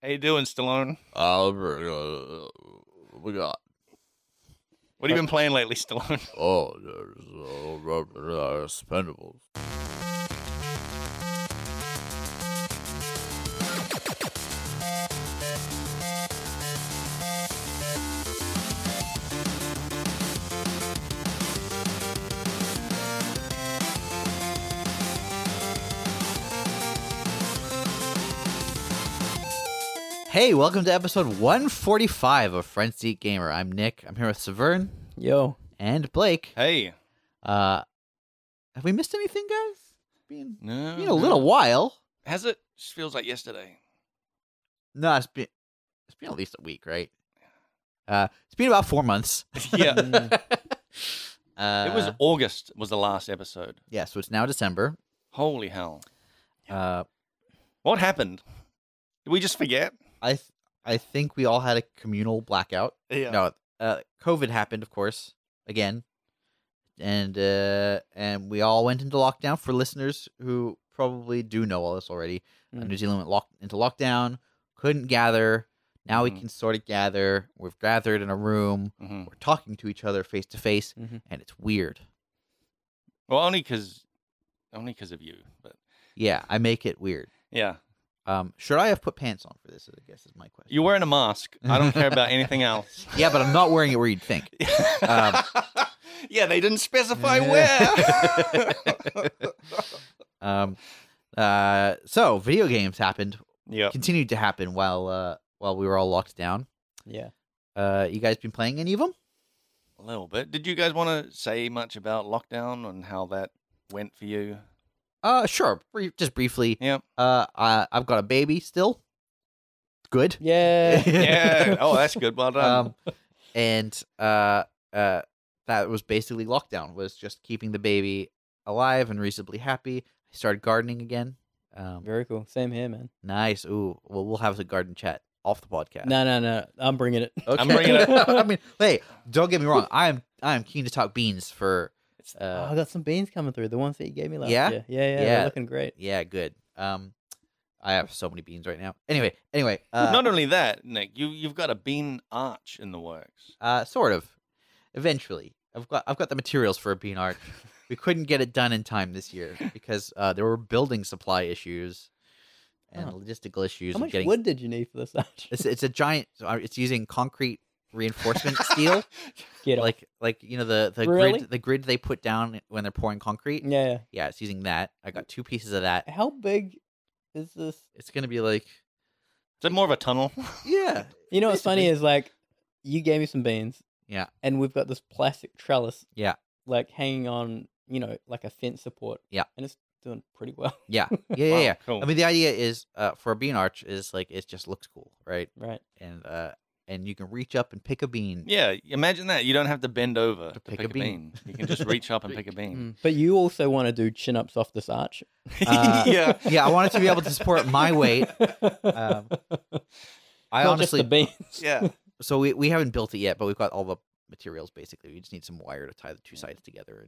How you doing, Stallone? We got. What have you been playing lately, Stallone? Oh, there's Expendables. Hey, welcome to episode 145 of Frenzy Gamer. I'm Nick. I'm here with Saveun. Yo. And Blake. Hey. Have we missed anything, guys? Been No. a little while. Has it? Just feels like yesterday. No, it's been at least a week, right? It's been about 4 months. Yeah. It It was August was the last episode. Yeah, so it's now December. Holy hell. Uh, What happened? Did we just forget? I think we all had a communal blackout. Yeah. No, COVID happened, of course, again, and we all went into lockdown. For listeners who probably do know all this already, New Zealand went into lockdown, couldn't gather. Now we can sort of gather. We've gathered in a room. Mm-hmm. We're talking to each other face to face, and it's weird. Well, only because of you. But Yeah, I make it weird. yeah. Should I have put pants on for this? I guess is my question. You're wearing a mask. I don't care about anything else. Yeah, but I'm not wearing it where you'd think. Yeah, they didn't specify where. So video games happened. Yep. Continued to happen while we were all locked down. Yeah. You guys been playing any of them? A little bit. Did you guys want to say much about lockdown and how that went for you? Sure. Just briefly. Yep. I've got a baby still. Good. Yeah. Yeah. Oh, that's good. Well done. And that was basically lockdown. Was just keeping the baby alive and reasonably happy. I started gardening again. Very cool. Same here, man. Nice. Ooh. Well, we'll have a garden chat off the podcast. No. I'm bringing it. Okay. I'm bringing it. I mean, hey, don't get me wrong. I am keen to talk beans for. I got some beans coming through. The ones that you gave me last Yeah? year. Yeah. Yeah. They're looking great. Yeah, good. I have so many beans right now. Anyway. Not only that, Nick, you've got a bean arch in the works. Sort of. Eventually, I've got the materials for a bean arch. We couldn't get it done in time this year because there were building supply issues and logistical issues. How much wood did you need for this arch? It's a giant. It's using concrete reinforcement steel. Get it. Like you know the Really? grid they put down when they're pouring concrete. Yeah. Yeah, it's using that. I got 2 pieces of that. How big is this? It's gonna be like Is it more of a tunnel? yeah. You know what's funny is like you gave me some beans. Yeah. And we've got this plastic trellis. Yeah. Like hanging on, like a fence support. Yeah. And it's doing pretty well. Yeah. Wow, cool. I mean, the idea is for a bean arch is like it just looks cool, right? Right. And you can reach up and pick a bean. Yeah, imagine that. You don't have to bend over to pick pick a a bean. You can just reach up and pick a bean. But you also want to do chin ups off this arch. Yeah. Yeah, I wanted to be able to support my weight. I Not honestly, just the beans. Yeah. so we haven't built it yet, but we've got all the materials basically. We just need some wire to tie the 2 sides together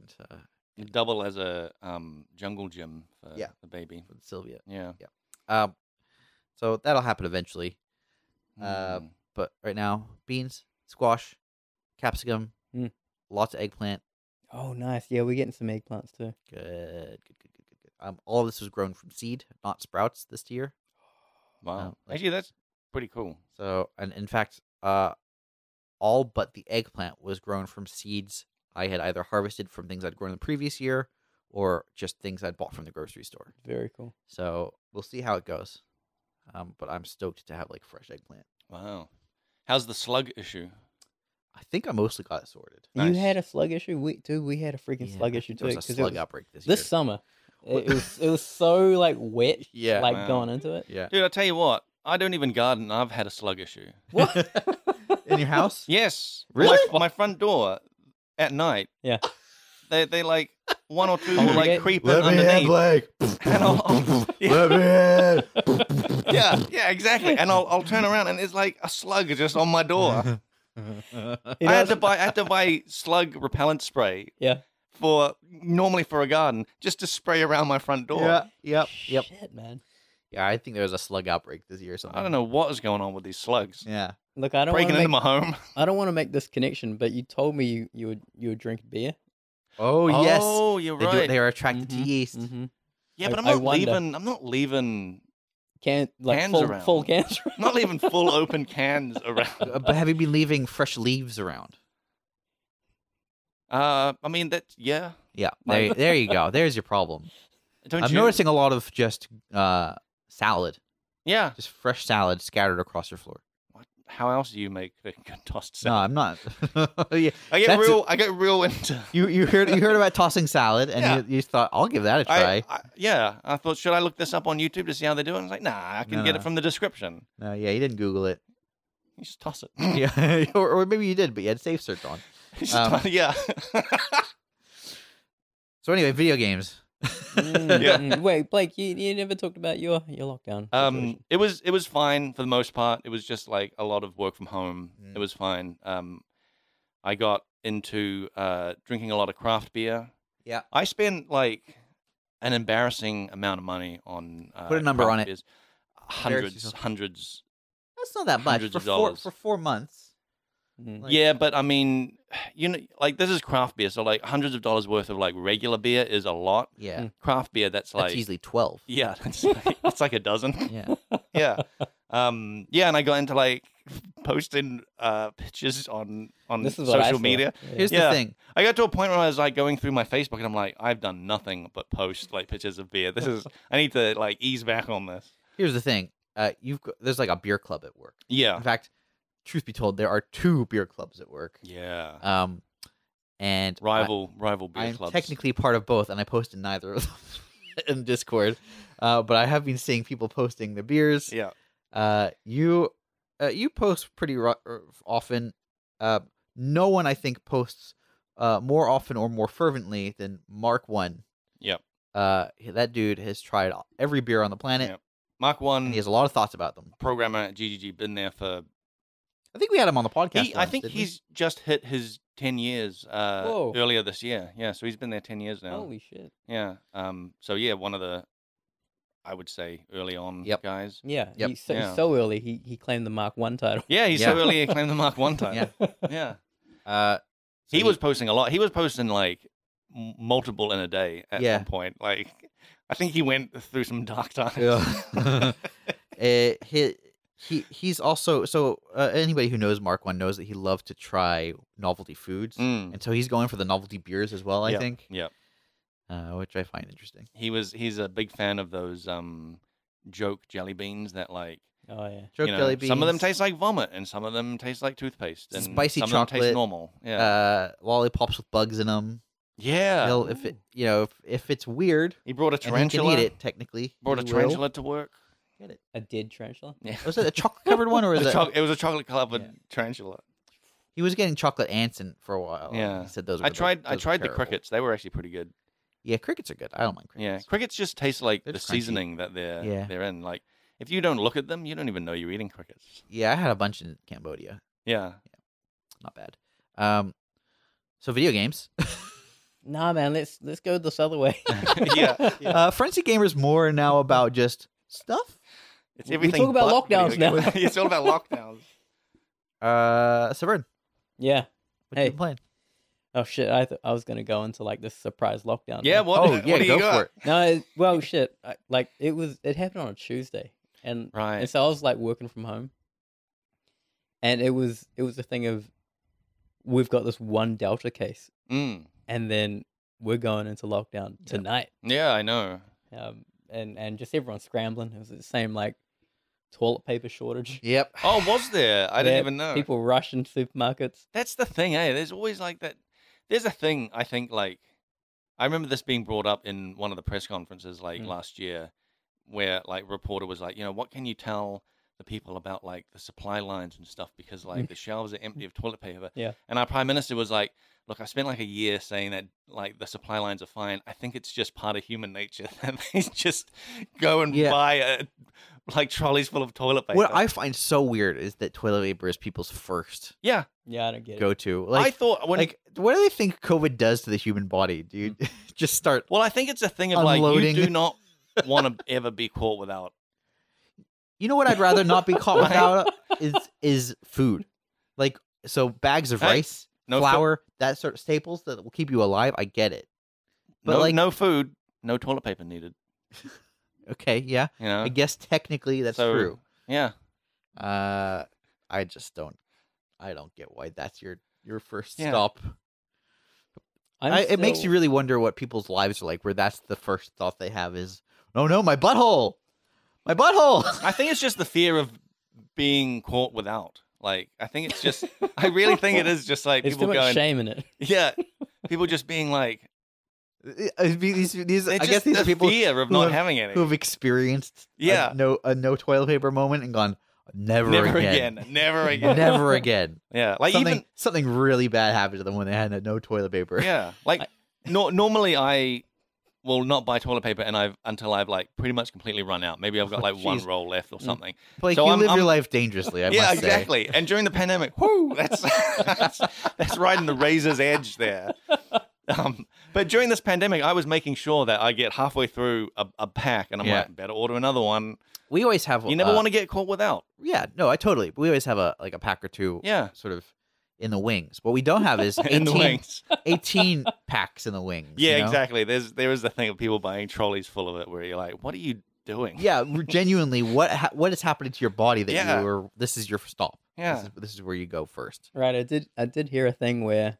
and Double as a jungle gym for Yeah. the baby. with Sylvia. Yeah. So that'll happen eventually. Mm. But right now, beans, squash, capsicum, lots of eggplant. Oh, nice. Yeah, we're getting some eggplants too. Good. All of this was grown from seed, not sprouts this year. Wow. like- Actually, that's pretty cool. So, and in fact, all but the eggplant was grown from seeds I had either harvested from things I'd grown the previous year or just things I'd bought from the grocery store. Very cool. So we'll see how it goes. But I'm stoked to have like fresh eggplant. Wow. How's the slug issue? I think I mostly got it sorted. Nice. You had a slug issue? We had a freaking Yeah, slug I issue think too. there was a 'cause slug it was, outbreak this this year. summer. It was so like wet, Yeah. like Wow. going into it. Yeah. Dude, I tell you what, I don't even garden. I've had a slug issue. What? In your house? Yes. Really? My front door at night. Yeah. They like one or two Congregate? like creep in underneath. Blake. And I'll- Let me in. yeah, exactly. And I'll turn around and it's like a slug just on my door. You I had know, to buy slug repellent spray yeah. normally for a garden just to spray around my front door. Yeah. Yep. Shit, man. Yeah, I think there was a slug outbreak this year or something. I don't know what is going on with these slugs. Yeah. Look, I don't Breaking want to into make, my home. I don't want to make this connection, but you told me you would drink beer. Oh, yes. Oh, you're They, right. they are attracted to yeast. Mm-hmm. Yeah, but I I'm wonder. not leaving. Can like Cans full around. full cans. I'm not leaving full open cans around. But have you been leaving fresh leaves around? I mean yeah. Yeah. There you go. There's your problem. Don't I'm you? noticing a lot of just salad, Yeah. just fresh salad scattered across your floor. What? How else do you make a good tossed No, salad? I'm not. Yeah, I get that's real. I get real into. you heard about tossing salad, and Yeah. you thought I'll give that a try. Yeah, I thought, should I look this up on YouTube to see how they do it? I was like, nah, I can get No. it from the description. No, yeah, you didn't Google it. You just toss it. Yeah, or maybe you did, but you had safe search on. You just yeah. So anyway, video games. Yeah. Wait, Blake, you never talked about your lockdown. situation. It was fine for the most part. It was just like a lot of work from home. Mm. It was fine. I got into drinking a lot of craft beer. Yeah. I spent like an embarrassing amount of money on Put a number craft on it. beers. Embarrass yourself. Hundreds. That's not that much Hundreds for of dollars. for 4 months. Mm. Like- Yeah, but I mean, like this is craft beer, so like hundreds of dollars worth of like regular beer is a lot. Yeah, Mm. Craft beer, that's like that's easily 12. yeah, it's like a dozen. Yeah. Yeah, yeah, and I got into like posting pictures on This is what I social saw. media. Yeah. Here's Yeah. the thing. I got to a point where I was like going through my Facebook, and I'm like, I've done nothing but post like pictures of beer. This is I need to like ease back on this. Here's the thing. There's like a beer club at work. Yeah, In fact, truth be told, there are 2 beer clubs at work. yeah. And Rival beer I'm clubs. technically part of both, and I posted neither of them in Discord. But I have been seeing people posting the beers. Yeah. You post pretty often. No one, I think, posts more often or more fervently than Mark One. Yep. That dude has tried every beer on the planet, Yep. Mark One, and he has a lot of thoughts about them. programmer at GGG, been there for. I think we had him on the podcast. I once, think didn't we? he's just hit his 10 years Whoa. earlier this year. Yeah, so he's been there 10 years now. Holy shit. Yeah. So yeah, one of the, I would say, early on Yep. guys. Yeah. Yep. He's so, Yeah. so early. He claimed the Mark 1 title. Yeah, he's so early he claimed the Mark One time. Yeah. Yeah. So He was posting a lot. He was posting like multiple in a day at Yeah. one point. Like, I think he went through some dark times. Yeah. He's also anybody who knows Mark One knows that he loves to try novelty foods, Mm. and so he's going for the novelty beers as well. I Yep, think, Yep. which I find interesting. He's a big fan of those joke jelly beans that like Oh yeah. Joke jelly beans. some of them taste like vomit and some of them taste like toothpaste and Spicy some of them taste chocolate, normal. Yeah. lollipops with bugs in them. Yeah. If it if it's weird He brought a and he tarantula. can eat it technically, Brought a he will tarantula to work. get it. A dead tarantula. Yeah. Was it a chocolate covered one or was it? It was a chocolate covered Yeah. tarantula. He was getting chocolate ants in for a while. Yeah. He said those. Were I tried those were the terrible. crickets. They were actually pretty good. Yeah, crickets are good. I don't mind Yeah. crickets. Crickets just taste like They're the just crunchy. seasoning that Yeah. they're in. Like if you don't look at them, you don't even know you're eating crickets. Yeah, I had a bunch in Cambodia. Yeah. Not bad. So video games. Nah, man. Let's go this other way. Yeah. Frenzy Gamer's more now about just stuff. It's We everything talk about but lockdowns video now. games. It's all about lockdowns. Severn, Yeah. what Hey. you been playing? Oh shit. I was gonna go into like this surprise lockdown. Yeah, thing. what? Oh what yeah, do you go got? for it. No. Well, shit. It happened on a Tuesday, and Right. so I was like working from home, and it was a thing of we've got this one Delta case, Mm. and then we're going into lockdown tonight. Yeah, I know. And just everyone scrambling. It was the same like toilet paper shortage. Yep. Oh, was there? I didn't Yeah, even know. People rushing supermarkets. That's the thing, eh? There's always like that. There's a thing, I think, like, I remember this being brought up in one of the press conferences, like, Mm. last year, where, like, a reporter was like, what can you tell the people about, like, the supply lines and stuff? Because, like, the shelves are empty of toilet paper. Yeah. And our prime minister was like, look, I spent, like, a year saying that, like, the supply lines are fine. I think it's just part of human nature that they just go and Yeah. buy, like, trolleys full of toilet paper. What I find so weird is that toilet paper is people's first Yeah. Yeah, I don't get it. go to. I Like, thought when what do they think COVID does to the human body? Do you just start? Well, I think it's a thing of like Unloading. you do not want to ever be caught without You know what I'd rather not be caught without is food. Like, so bags of Hey, rice, no flour, that sort of staples that will keep you alive. I get it. But no, like, no food, no toilet paper needed. okay, yeah. You know, I guess technically that's So, true. Yeah, I just don't. I don't get why that's your first Yeah. stop. I'm It makes you still- really wonder what people's lives are like, where that's the first thought they have is, oh no, my butthole, my butthole. I think it's just the fear of being caught without. Like, I think it's just. I really think it is just like There's people too much going. shame in it. Yeah, people just being like. These, I I guess these are people fear of who not have- having any. who have experienced Yeah. a no toilet paper moment and gone, never Never again. again. Never again. Never again. Yeah, like Something really bad happened to them when they had no toilet paper. Yeah, like normally I will not buy toilet paper until I've like pretty much completely run out. Maybe I've got like one Jeez. roll left or something. Like, So you I'm- live your I'm- life dangerously, I Yeah, must say. exactly. And during the pandemic, whoo, that's right in the razor's edge there. But during this pandemic, I was making sure that I get halfway through a pack, and I'm Yeah. like, better order another one. We always have. You never want to get caught without. Yeah, no, I totally. We always have a pack or two. Yeah. Sort of in the wings. What we don't have is 18, In the wings. 18 packs in the wings. Yeah, you know? exactly. There is the thing of people buying trolleys full of it, where you're like, what are you doing? Yeah, genuinely, what is happening to your body that Yeah. you were? This is your stop. Yeah. This is where you go first. Right, I did hear a thing where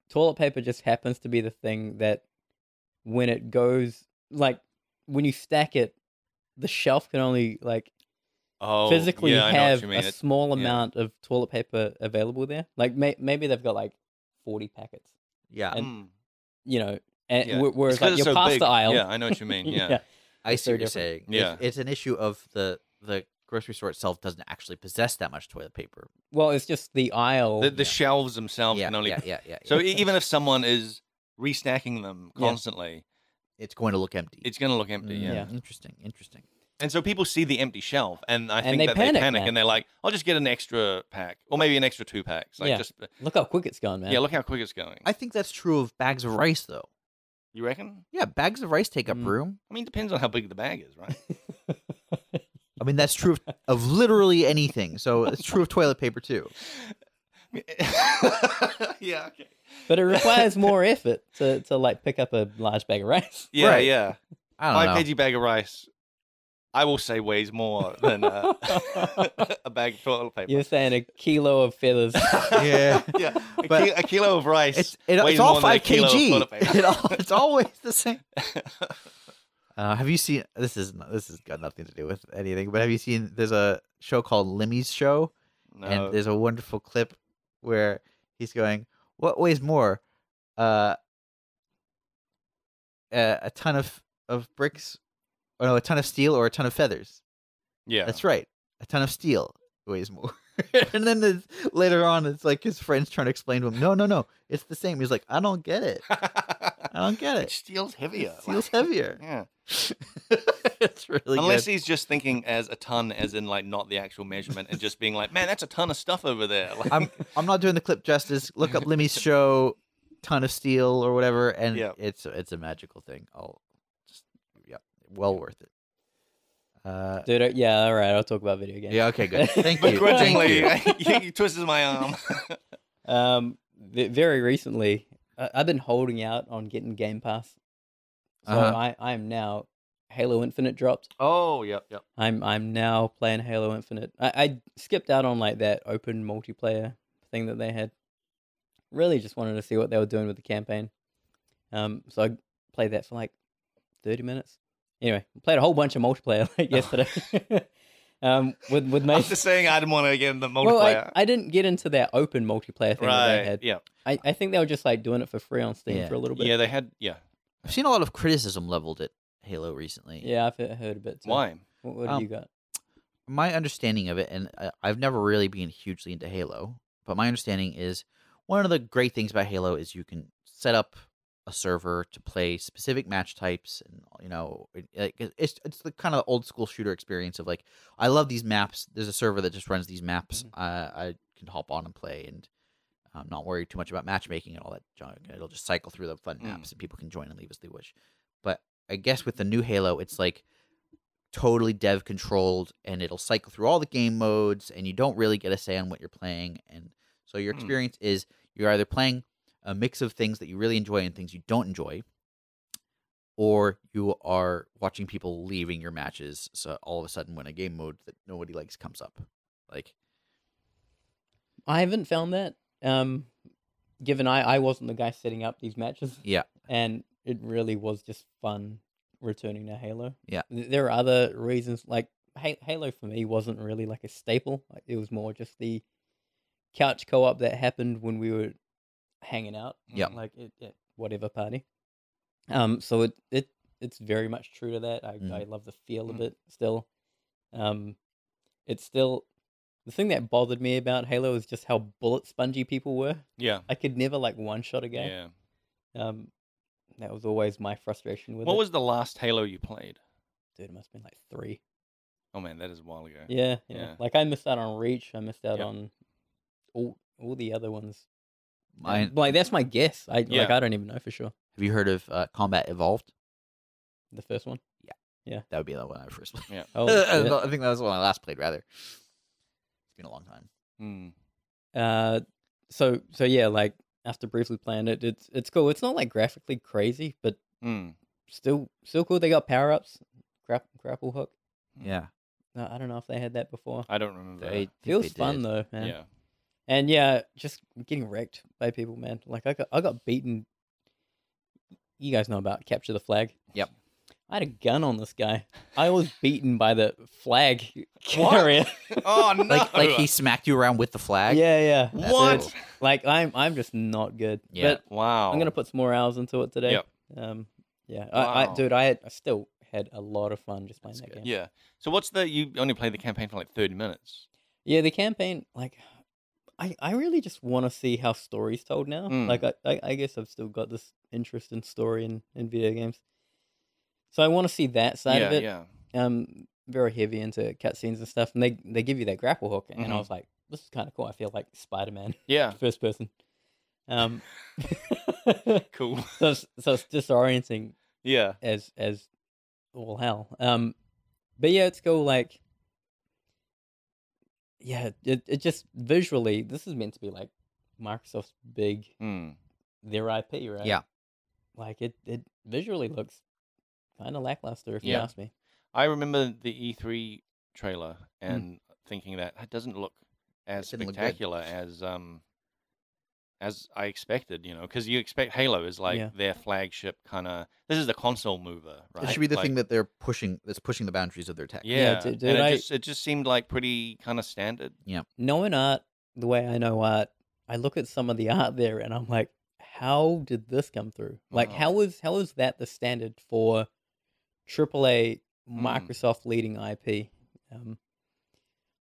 toilet paper just happens to be the thing that when it goes, like, when you stack it, the shelf can only, like, Oh, physically yeah, I know what have you mean. a small amount of toilet paper available there. Like, maybe they've got, like, 40 packets, Yeah, And- you know, and Yeah. whereas, It's 'cause like, it's you're so past big. the aisle. Yeah, I know what you mean. Yeah. I it's see so what you're different. saying. Yeah. It's an issue of the grocery store itself doesn't actually possess that much toilet paper. Well, it's just the aisle. The shelves themselves Yeah, can only. yeah. So even if someone is restacking them Yeah. constantly, it's going to look empty. it's going to look empty. Yeah. Yeah. Interesting. And so people see the empty shelf, and I And think they that panic, they panic, man. and they're like, "I'll just get an extra pack, or maybe an extra 2 packs." Like, Yeah. just Look how quick it's gone, man. yeah, look how quick it's going. I think that's true of bags of rice, though. You reckon? Yeah, bags of rice take up Mm. room. I mean, depends on how big the bag is, right? I mean, that's true of literally anything. So it's true of toilet paper too. Yeah. Okay. But it requires more effort to like pick up a large bag of rice. Yeah. Right. Yeah. I don't know. 5 kg bag of rice, I will say weighs more than a bag of toilet paper. You're saying a kilo of feathers. Yeah, Yeah. But A kilo of rice. it's weighs all more than a 5 kilo of kg. toilet paper. It's always the same. Have you seen? This has got nothing to do with anything. But have you seen? There's a show called Limmy's Show, No. and there's a wonderful clip where he's going, "What weighs more, a ton of bricks, or no, a ton of steel, or a ton of feathers?" Yeah. That's right, a ton of steel weighs more. And then later on, it's like his friends trying to explain to him, no, it's the same. He's like, I don't get it. I don't get it. Steel's heavier. Steel's heavier. Yeah. It's really Unless good. he's just thinking as a ton, as in like not the actual measurement, and just being like, man, that's a ton of stuff over there. Like, I'm not doing the clip justice. Look up Limmy's Show, ton of steel or whatever, and Yeah. it's a magical thing. Well worth it. Dude, yeah, all right, I'll talk about video games. Yeah, okay, good. Thank you. begrudgingly, Thank you. he twists my arm. Very recently, I've been holding out on getting Game Pass. So Uh-huh. I am now Halo Infinite dropped. Oh, yep. I'm now playing Halo Infinite. I skipped out on like that open multiplayer thing that they had. Really just wanted to see what they were doing with the campaign. So I played that for like 30 minutes. Anyway, played a whole bunch of multiplayer like yesterday. With I'm mates. just saying I didn't want to get in the multiplayer. Well, I didn't get into that open multiplayer thing that they right. had. Yeah. I think they were just like doing it for free on Steam Yeah. for a little bit. Yeah, they had. Yeah. I've seen a lot of criticism leveled at Halo recently. Yeah, I've heard a bit too. Why? What have you got? My understanding of it, and I've never really been hugely into Halo, but my understanding is one of the great things about Halo is you can set up a server to play specific match types, and it's the kind of old school shooter experience of like, I love these maps. There's a server that just runs these maps. I can hop on and play and not worry too much about matchmaking and all that junk. It'll just cycle through the fun maps and people can join and leave as they wish. But I guess with the new Halo, it's like totally dev controlled, and it'll cycle through all the game modes, and you don't really get a say on what you're playing. And so your experience is you're either playing a mix of things that you really enjoy and things you don't enjoy, or you are watching people leaving your matches. So all of a sudden, when a game mode that nobody likes comes up, like I haven't found that. Given I wasn't the guy setting up these matches, yeah, and it really was just fun returning to Halo. Yeah. There are other reasons, like Halo for me wasn't really like a staple. Like, it was more just the couch co-op that happened when we were hanging out. Yeah. Like at whatever party. So it's very much true to that. I love the feel of it still. It's still the thing that bothered me about Halo is just how bullet spongy people were. Yeah. I could never like one shot a guy. Yeah. That was always my frustration with it. What was the last Halo you played? Dude, it must have been like 3. Oh man, that is a while ago. Yeah. Yeah. Like I missed out on Reach. I missed out Yep. on all the other ones. Mine, Like that's my guess. I Yeah. don't even know for sure. have you heard of Combat Evolved? The first one. That would be the one I first played. Yeah. Oh, I think that was the one I last played. Rather, it's been a long time. Hmm. So yeah, like after briefly playing it, it's cool. It's not like graphically crazy, but Hmm. still cool. They got power ups, grapple hook. Yeah, I don't know if they had that before. I don't remember. they That. think Feels they fun did. though, man. Yeah. And yeah, just getting wrecked by people, man. Like I got beaten. You guys know about capture the flag. Yep. I had a gun on this guy. I was beaten by the flag What? carrier. Oh no! Like he smacked you around with the flag. Yeah. That's What? cool. Like I'm just not good. Yeah. But Wow. I'm gonna put some more hours into it today. Yep. Yeah. Wow. Dude, I still had a lot of fun just playing That's that good. game. Yeah. So what's you only played the campaign for like 30 minutes? Yeah, the campaign, like, I really just want to see how story's told now. Mm. Like, I guess I've still got this interest in story in video games. So I want to see that side of it. Yeah. Very heavy into cutscenes and stuff, and they give you that grapple hook, and I Mhm. was like, this is kind of cool. I feel like Spider-Man, Yeah. first person. Cool. so it's disorienting Yeah. as all hell. But yeah, it's cool. Like, yeah, it just visually, this is meant to be like Microsoft's big Hmm. their IP, right? Yeah. Like it visually looks kind of lackluster if you Yeah. ask me. I remember the E3 trailer and thinking that it doesn't look as It didn't look good. spectacular as I expected, because you expect Halo is like Yeah. their flagship kind of. This is the console mover, right? It should be the Like, thing that they're pushing. That's pushing the boundaries of their tech. Yeah, dude, and I- it just seemed like pretty kind of standard. Knowing art the way I know art, I look at some of the art there and I'm like, how did this come through? Like, Wow. how is that the standard for AAA Mm. Microsoft leading IP?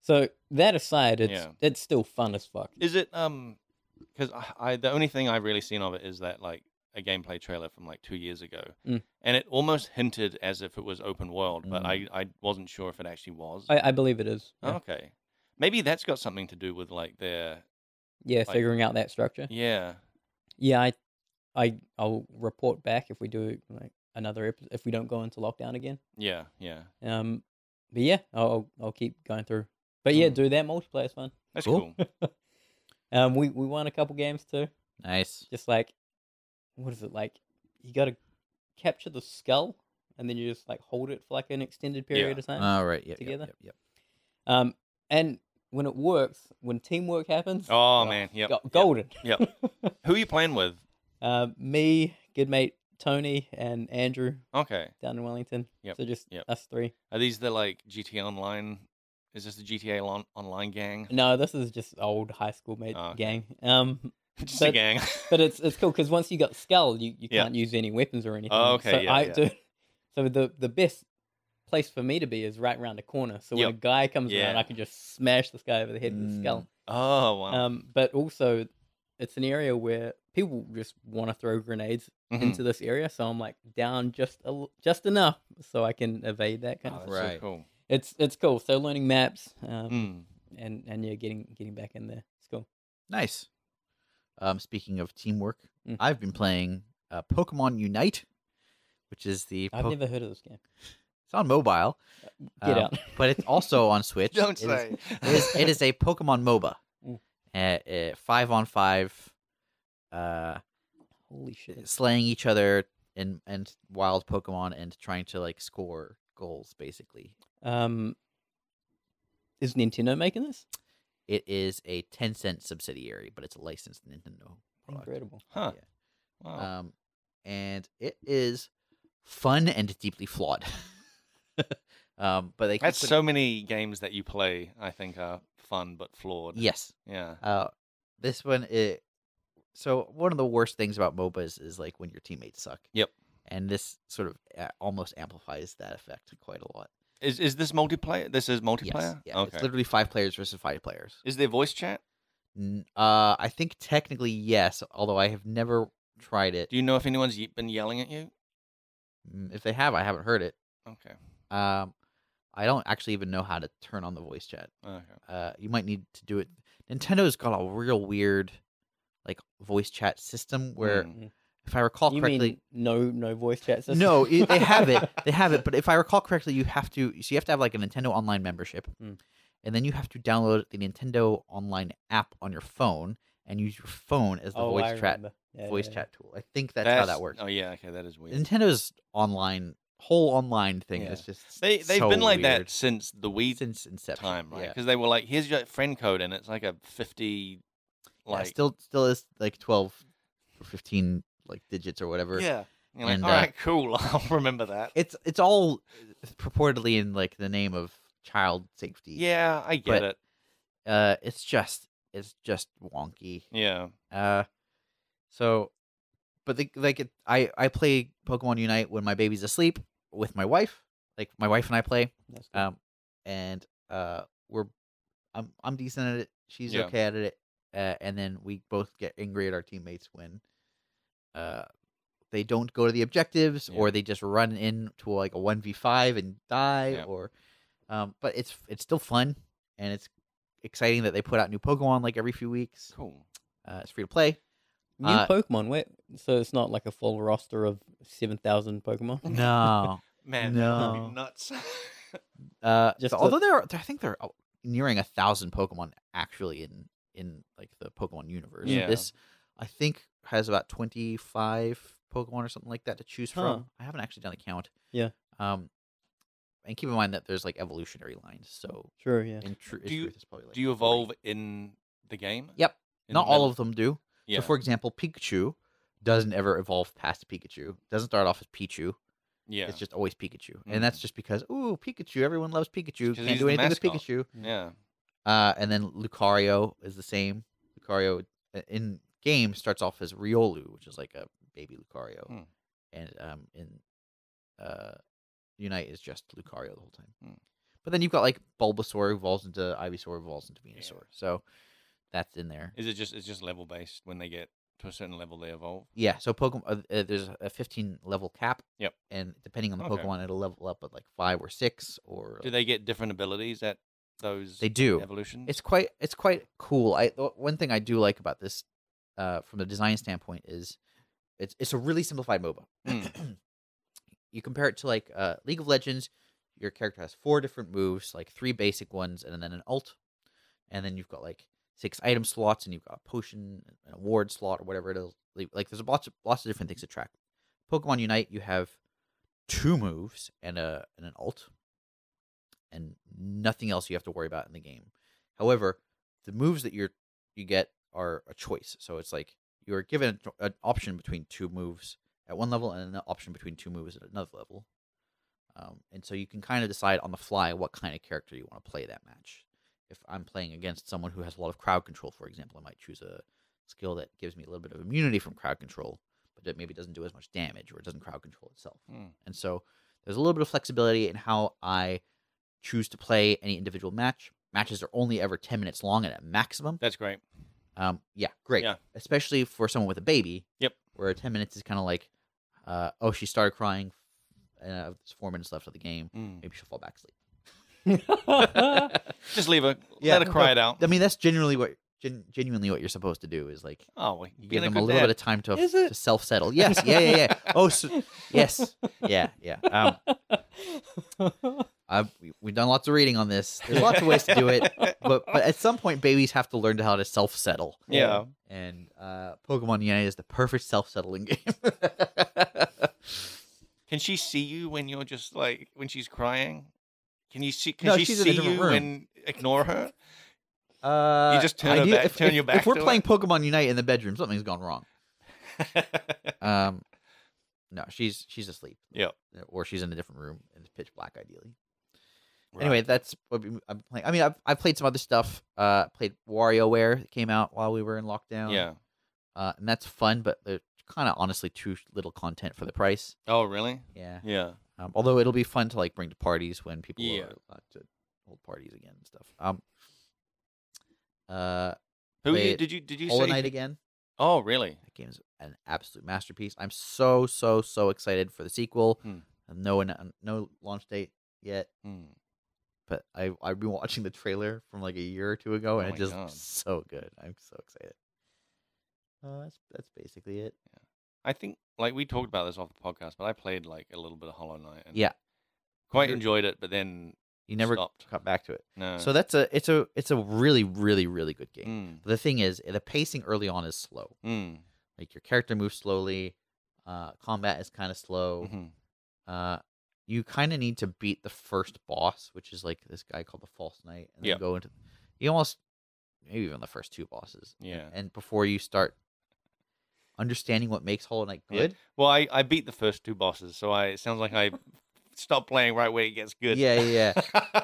So that aside, Yeah. it's still fun as fuck. Is it because I the only thing I've really seen of it is that like a gameplay trailer from like 2 years ago, Mm. and it almost hinted as if it was open world, but Mm. I wasn't sure if it actually was. I believe it is. Yeah, Okay, maybe that's got something to do with like their yeah, like- figuring out that structure. yeah. Yeah, I'll report back if we do like another episode, if we don't go into lockdown again. Yeah. But yeah, I'll keep going through. But yeah, Mm. dude, that multiplayer's fun. That's Cool. cool. We won a couple games too. Nice. Just like, what is it like? You got to capture the skull, and then you just like hold it for like an extended period Yeah. of time. All right. Yep. Together? Yep. And when it works, when teamwork happens, Oh man, yep. Yep. golden. Yep. Who are you playing with? Me, good mate Tony, and Andrew Okay. down in Wellington. Yep, So just yep. us three. Are these the like GTA Online? Is this the GTA Online gang? No, this is just old high school mate Oh, okay. gang. Just a But- gang. But it's cool because once you got skull, you Yeah. can't use any weapons or anything. Oh, okay, So yeah, yeah. Dude, so the best place for me to be is right around the corner. So when a Yep. guy comes around, Yeah. I can just smash this guy over the head with the skull. Oh wow. But also, it's an area where people just want to throw grenades Mhm. into this area. So I'm like down just enough so I can evade that kind Oh, of. that's Right. so cool. It's cool. So learning maps, Mm. and yeah, getting back in there. It's cool. Nice. Speaking of teamwork, Mm. I've been playing Pokemon Unite, which is the I've never heard of this game. It's on mobile. Get out. But it's also on Switch. Don't It is- say. it is a Pokemon MOBA. Mm. 5-on-5, Holy shit. slaying each other and wild Pokemon and trying to like score goals. Basically, Is Nintendo making this? it is a Tencent subsidiary, but it's a licensed Nintendo product. Incredible. Huh. Yeah. Wow. And it is fun and deeply flawed. But they keep That's putting- so many games that you play, I think, are fun but flawed. yes. Yeah. This one so one of the worst things about MOBAs is like when your teammates suck. Yep. And this sort of almost amplifies that effect quite a lot. Is this multiplayer? This is Yes. multiplayer? Yeah. Okay. It's literally 5 players versus 5 players. Is there voice chat? I think technically yes, although I have never tried it. Do you know if anyone's been yelling at you? If they have, I haven't heard it. Okay. I don't actually even know how to turn on the voice chat. Okay. You might need to do it. Nintendo's got a real weird, like, voice chat system where, Mm. if I recall You correctly, mean no voice chat system? no, they have it. They have it, but if I recall correctly, you have to have like a Nintendo Online membership, Mm. and then you have to download the Nintendo Online app on your phone and use your phone as the Oh, I voice chat remember. Yeah, voice yeah, chat tool. I think that's how that works. Oh yeah. Okay, that is weird. Nintendo's whole online thing Yeah. is just They've so been like weird that since the Wii since inception. time, right? Yeah. Because they were like, "Here's your friend code," and it's like a 50, Yeah, like still is like 12 or 15 like digits or whatever. yeah. You're like, And, all right, cool. I'll remember that. It's all purportedly in like the name of child safety. Yeah, I get But- it. It's just wonky. Yeah. So, but I play Pokemon Unite when my baby's asleep with my wife. Like my wife and I play. That's cool. And I'm decent at it. She's Yeah. okay at it. And then we both get angry at our teammates when they don't go to the objectives Yeah. or they just run into like a 1v5 and die Yeah. or but it's still fun and it's exciting that they put out new Pokemon like every few weeks. Cool. It's free to play. New Pokemon. Wait, so it's not like a full roster of 7,000 Pokemon? No. Man, that would No. be nuts. Just Although I think they're nearing 1,000 Pokemon actually in like the Pokemon universe. Yeah. This I think has about 25 Pokemon or something like that to choose Huh. from. I haven't actually done a count. Yeah. And keep in mind that there's like evolutionary lines. So Sure, yeah. in truth, it's probably like Do you 40. evolve in the game? Yep. In Not the all middle? of them do. Yeah. So for example, Pikachu doesn't ever evolve past Pikachu. Doesn't start off as Pichu. yeah. It's just always Pikachu. And that's just because Pikachu, everyone loves Pikachu. 'Cause Can't he's do the anything with mascot. Pikachu. Yeah. And then Lucario is the same. Lucario in game starts off as Riolu, which is like a baby Lucario, Hmm. and in Unite is just Lucario the whole time. Hmm. But then you've got like Bulbasaur evolves into Ivysaur, evolves into Venusaur. Yeah. So that's in there. Is it just it's just level based when they get to a certain level they evolve? Yeah. So Pokemon, there's a 15 level cap. Yep. And depending on the Okay. Pokemon, it'll level up at like 5 or 6 or. Do they get different abilities at those They do. evolutions? It's quite cool. One thing I do like about this, from the design standpoint, is it's a really simplified MOBA. Mm. You compare it to like League of Legends. Your character has 4 different moves, like 3 basic ones, and then an ult, and then you've got like 6 item slots, and you've got a potion, an award slot, or whatever it is. Like there's lots of different things to track. Pokemon Unite, you have 2 moves and an ult, and nothing else you have to worry about in the game. However, the moves that you get are a choice. So it's like you're given an option between 2 moves at one level and an option between 2 moves at another level. And so you can kind of decide on the fly what kind of character you want to play that match. If I'm playing against someone who has a lot of crowd control, for example, I might choose a skill that gives me a little bit of immunity from crowd control, but it maybe doesn't do as much damage or it doesn't crowd control itself. Hmm. And so there's a little bit of flexibility in how I choose to play any individual match. Matches are only ever 10 minutes long at a maximum. That's great. Yeah, great. Yeah. Especially for someone with a baby. Yep. Where 10 minutes is kind of like, she started crying. There's 4 minutes left of the game. Mm. Maybe she'll fall back asleep. Just leave her. Yeah. Let her cry it out. I mean, that's generally genuinely what you're supposed to do is like Oh, well, you being give them a good little bit dad. of time to Is it? self settle. Yes, yeah. Oh, so, yes, yeah. We've done lots of reading on this. There's lots of ways to do it, but at some point, babies have to learn how to self settle. Yeah. And Pokemon Unite is the perfect self settling game. Can she see you when you're just like when she's crying? Can you see? No, Can she she's in a see different you room. and ignore her? You just turn her back- turn your back If we're to playing it? Pokemon Unite in the bedroom, something's gone wrong. No, she's asleep, Yep. or she's in a different room and it's pitch black, ideally. Right. Anyway, that's what I'm playing. I mean, I've played some other stuff. Played WarioWare that came out while we were in lockdown. Yeah. And that's fun, but they're kind of honestly too little content for the price. Oh, really? Yeah. Yeah. Although it'll be fun to like bring to parties when people Yeah. are allowed to hold parties again and stuff. Who played did you Hollow say? Knight again. Oh, really? That game's an absolute masterpiece. I'm so excited for the sequel. No launch date yet, but I've been watching the trailer from like a year or two ago, and Oh it my just God. so good. I'm so excited. That's basically it. I think like we talked about this off the podcast, but I played like a little bit of Hollow Knight and Yeah, quite You're- enjoyed it, but then you never stopped. got back to it. No. So it's a really good game. Mm. The thing is, the pacing early on is slow. Mm. Like your character moves slowly. Combat is kind of slow. Mhm. You kind of need to beat the first boss, which is like this guy called the False Knight, and then Yep. go into you almost maybe even the first two bosses. Yeah. And before you start understanding what makes Hollow Knight Yeah. good. Well, I beat the first two bosses, so it sounds like I stopped playing right where it gets good. Yeah.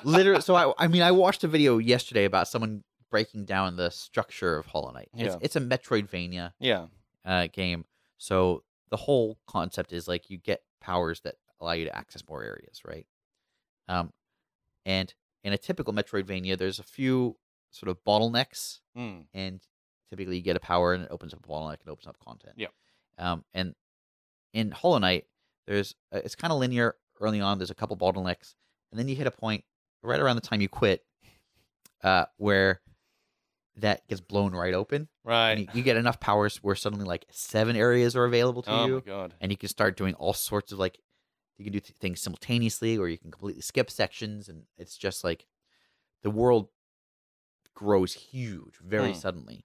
Literally. So I mean, I watched a video yesterday about someone breaking down the structure of Hollow Knight. Yeah. It's a Metroidvania Yeah. game. So the whole concept is like you get powers that allow you to access more areas, right? And in a typical Metroidvania, there's a few sort of bottlenecks, Mm. and typically you get a power and it opens up a bottleneck and opens up content. Yep. And in Hollow Knight, there's it's kind of linear early on. There's a couple bottlenecks, and then you hit a point right around the time you quit, where that gets blown right open. Right. And you get enough powers where suddenly like 7 areas are available to Oh you, my God. and you can start doing all sorts of like you can do things simultaneously, or you can completely skip sections, and it's just like the world grows huge very suddenly.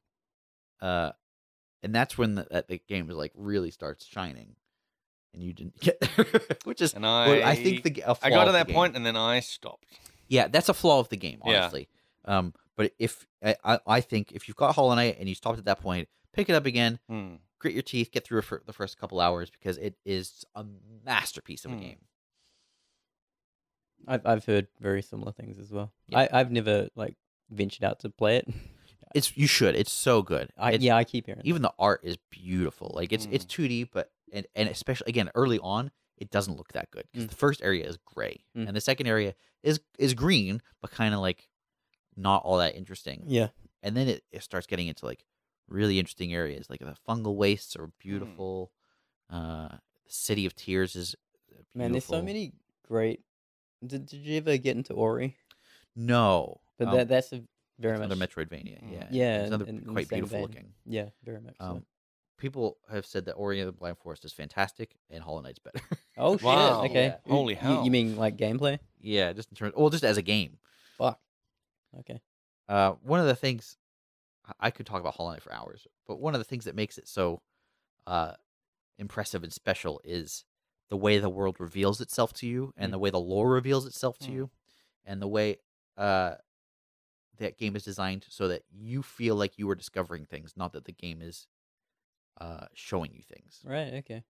And that's when the game is like really starts shining, and you didn't get there, which is And I think a flaw I got to of the that game. point and then I stopped. Yeah, that's a flaw of the game, Yeah. honestly. But if I think if you've got Hollow Knight and you stopped at that point, pick it up again, Mm. grit your teeth, get through it for the first couple hours, because it is a masterpiece of a Mm. game. I've heard very similar things as well. Yeah. I've never like ventured out to play it. You should. It's so good. I keep hearing. Even the art is beautiful. Like it's 2D, but and especially again early on, it doesn't look that good because the first area is gray and the second area is green, but kind of like not all that interesting. Yeah. And then it starts getting into like really interesting areas. Like the fungal wastes are beautiful. The City of Tears is beautiful. Man, there's so many great. Did you ever get into Ori? No, But that's a very another much Metroidvania. Yeah, Yeah, it's another in the quite same beautiful vein. looking. Yeah, very much. So. People have said that Ori and the Blind Forest is fantastic, and Hollow Knight's better. Oh shit! Wow. Okay. Yeah. Holy You hell. mean like gameplay? Yeah, just in terms, well, just as a game. Fuck. Okay. One of the things I could talk about Hollow Knight for hours, but one of the things that makes it so impressive and special is the way the world reveals itself to you, and the way the lore reveals itself to you, and the way that game is designed so that you feel like you are discovering things, not that the game is showing you things. Right. Okay.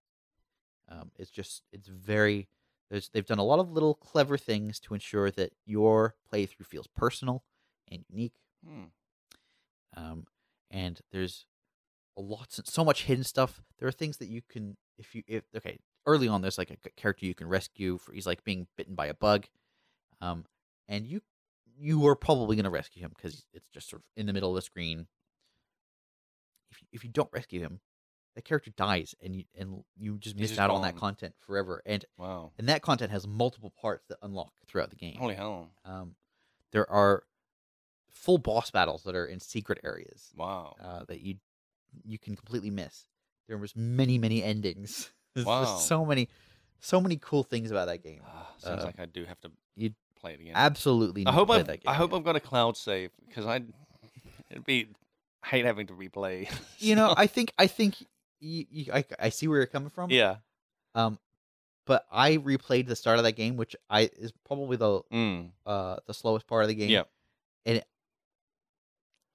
It's very. They've done a lot of little clever things to ensure that your playthrough feels personal and unique. And there's so much hidden stuff. There are things that you can, early on there's like a character you can rescue. He's like being bitten by a bug, and you are probably going to rescue him because it's just sort of in the middle of the screen. If you don't rescue him, the character dies, and you just miss just out on that gone. content forever. And Wow. that content has multiple parts that unlock throughout the game. Holy hell. There are full boss battles that are in secret areas Wow. that you can completely miss. There was many endings. There's Wow. just so many cool things about that game. Seems like I do have to you'd play it again. Absolutely need I hope to play I've that game. I hope I've got a cloud save because it'd be hate having to replay. I think I see where you're coming from. Yeah. But I replayed the start of that game, which is probably the slowest part of the game. Yeah. And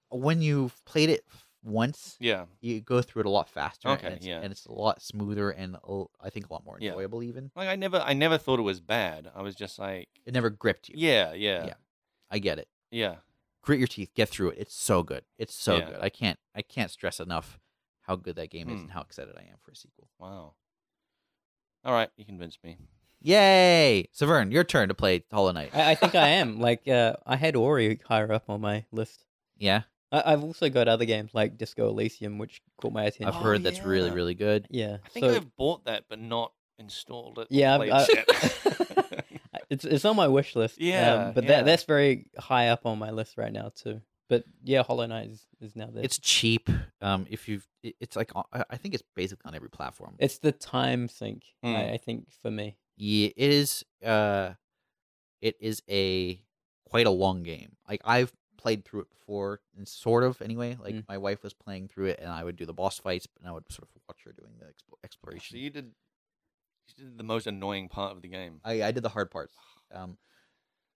when you've played it once, Yeah. you go through it a lot faster. Okay, and it's a lot smoother and I think a lot more Yeah. enjoyable. Even Like I never thought it was bad. I was just like, it never gripped you. yeah. I get it. Yeah. Grit your teeth, get through it. It's so good. It's so Yeah. good. I can't stress enough how good that game is and how excited I am for a sequel. Wow. All right, you convinced me. Yay! Saveun, your turn to play Hollow Knight. I think I am. Like, I had Ori higher up on my list. Yeah, I've also got other games like Disco Elysium, which caught my attention. I've heard that's really, yeah. really good. Yeah, I think I've bought that, but not installed it. or Yeah, played I- it. it's on my wish list. Yeah, but yeah. that's very high up on my list right now too. But yeah, Hollow Knight is now there. It's cheap. It's like I think it's basically on every platform. It's the time sink. Hmm. I think for me. Yeah, it is. It is quite a long game. Like I've played through it before, and sort of anyway. Like my wife was playing through it, and I would do the boss fights, and I would sort of watch her doing the exploration. So you did the most annoying part of the game. I did the hard parts.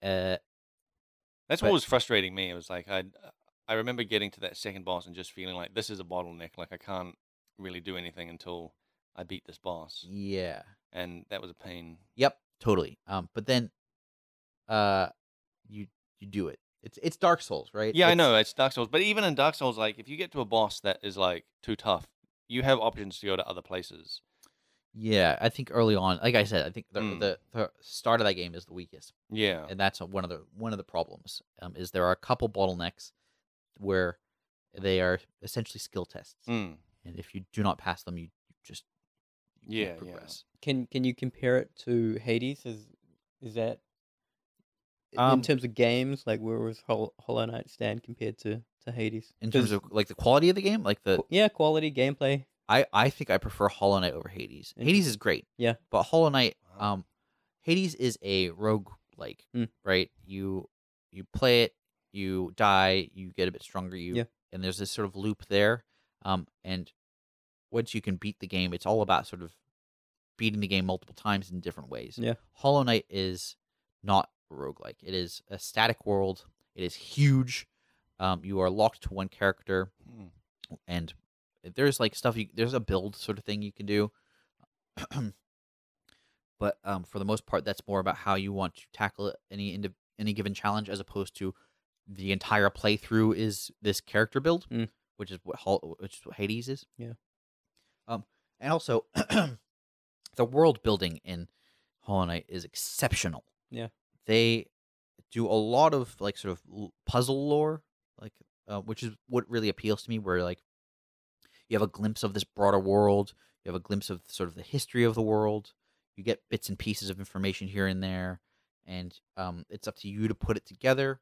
That's but- what was frustrating me. It was like I remember getting to that second boss and just feeling like this is a bottleneck. Like I can't really do anything until I beat this boss, Yeah. and that was a pain. Yep. Totally. But then, you do it. It's Dark Souls, right? Yeah, I know it's Dark Souls, but even in Dark Souls, like if you get to a boss that is like too tough, you have options to go to other places. Yeah, I think early on, like I said, I think the start of that game is the weakest, Yeah, and that's one of the problems. Is there are a couple bottlenecks where they are essentially skill tests, and if you do not pass them, you just can't progress. Can you compare it to Hades? Is that in Um, terms of games? Like where was Hollow Knight stand compared to Hades? In terms 'Cause- of like the quality of the game, like quality gameplay. I think I prefer Hollow Knight over Hades. Hades is great. Yeah. But Hollow Knight, Hades is a rogue like, Mm. right? You play it, you die, you get a bit stronger, Yeah. and there's this sort of loop there. And once you can beat the game, it's all about sort of beating the game multiple times in different ways. Yeah. Hollow Knight is not a roguelike. It is a static world. It is huge. You are locked to one character, and there's like stuff there's a build sort of thing you can do. But for the most part, that's more about how you want to tackle any given challenge, as opposed to the entire playthrough is this character build, which is what Hades is. Yeah. And also the world building in Hollow Knight is exceptional. Yeah. They do a lot of like sort of puzzle lore, like which is what really appeals to me, where like you have a glimpse of this broader world, you have a glimpse of sort of the history of the world, you get bits and pieces of information here and there, and it's up to you to put it together.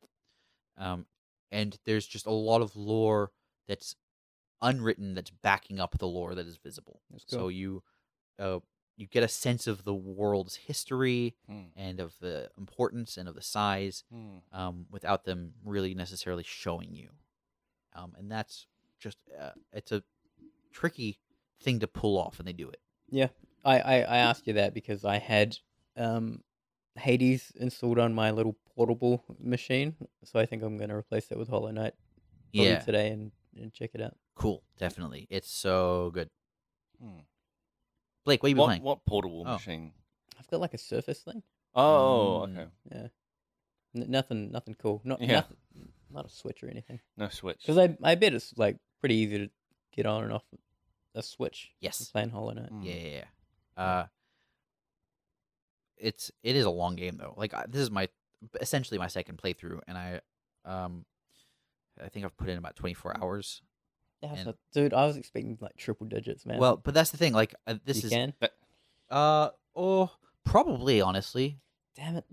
And there's just a lot of lore that's unwritten that's backing up the lore that is visible. That's cool. So you get a sense of the world's history and of the importance and of the size, without them really necessarily showing you. And that's just it's a tricky thing to pull off, and they do it. Yeah, I asked you that because I had Hades installed on my little portable machine, so I think I'm going to replace that with Hollow Knight probably today and check it out. Cool, definitely. It's so good. Blake, what have you been playing? What portable machine? I've got like a Surface thing. Oh, okay. Yeah, nothing cool. Not a Switch or anything. No Switch. Because I bet it's like pretty easy to get on and off a Switch. Yes. Playing Hollow Knight. Yeah. It is a long game though. Like this is essentially my second playthrough, and I think I've put in about 24 hours. Dude, I was expecting like triple digits, man. Well, but that's the thing. Like this you is can? probably honestly. Damn it.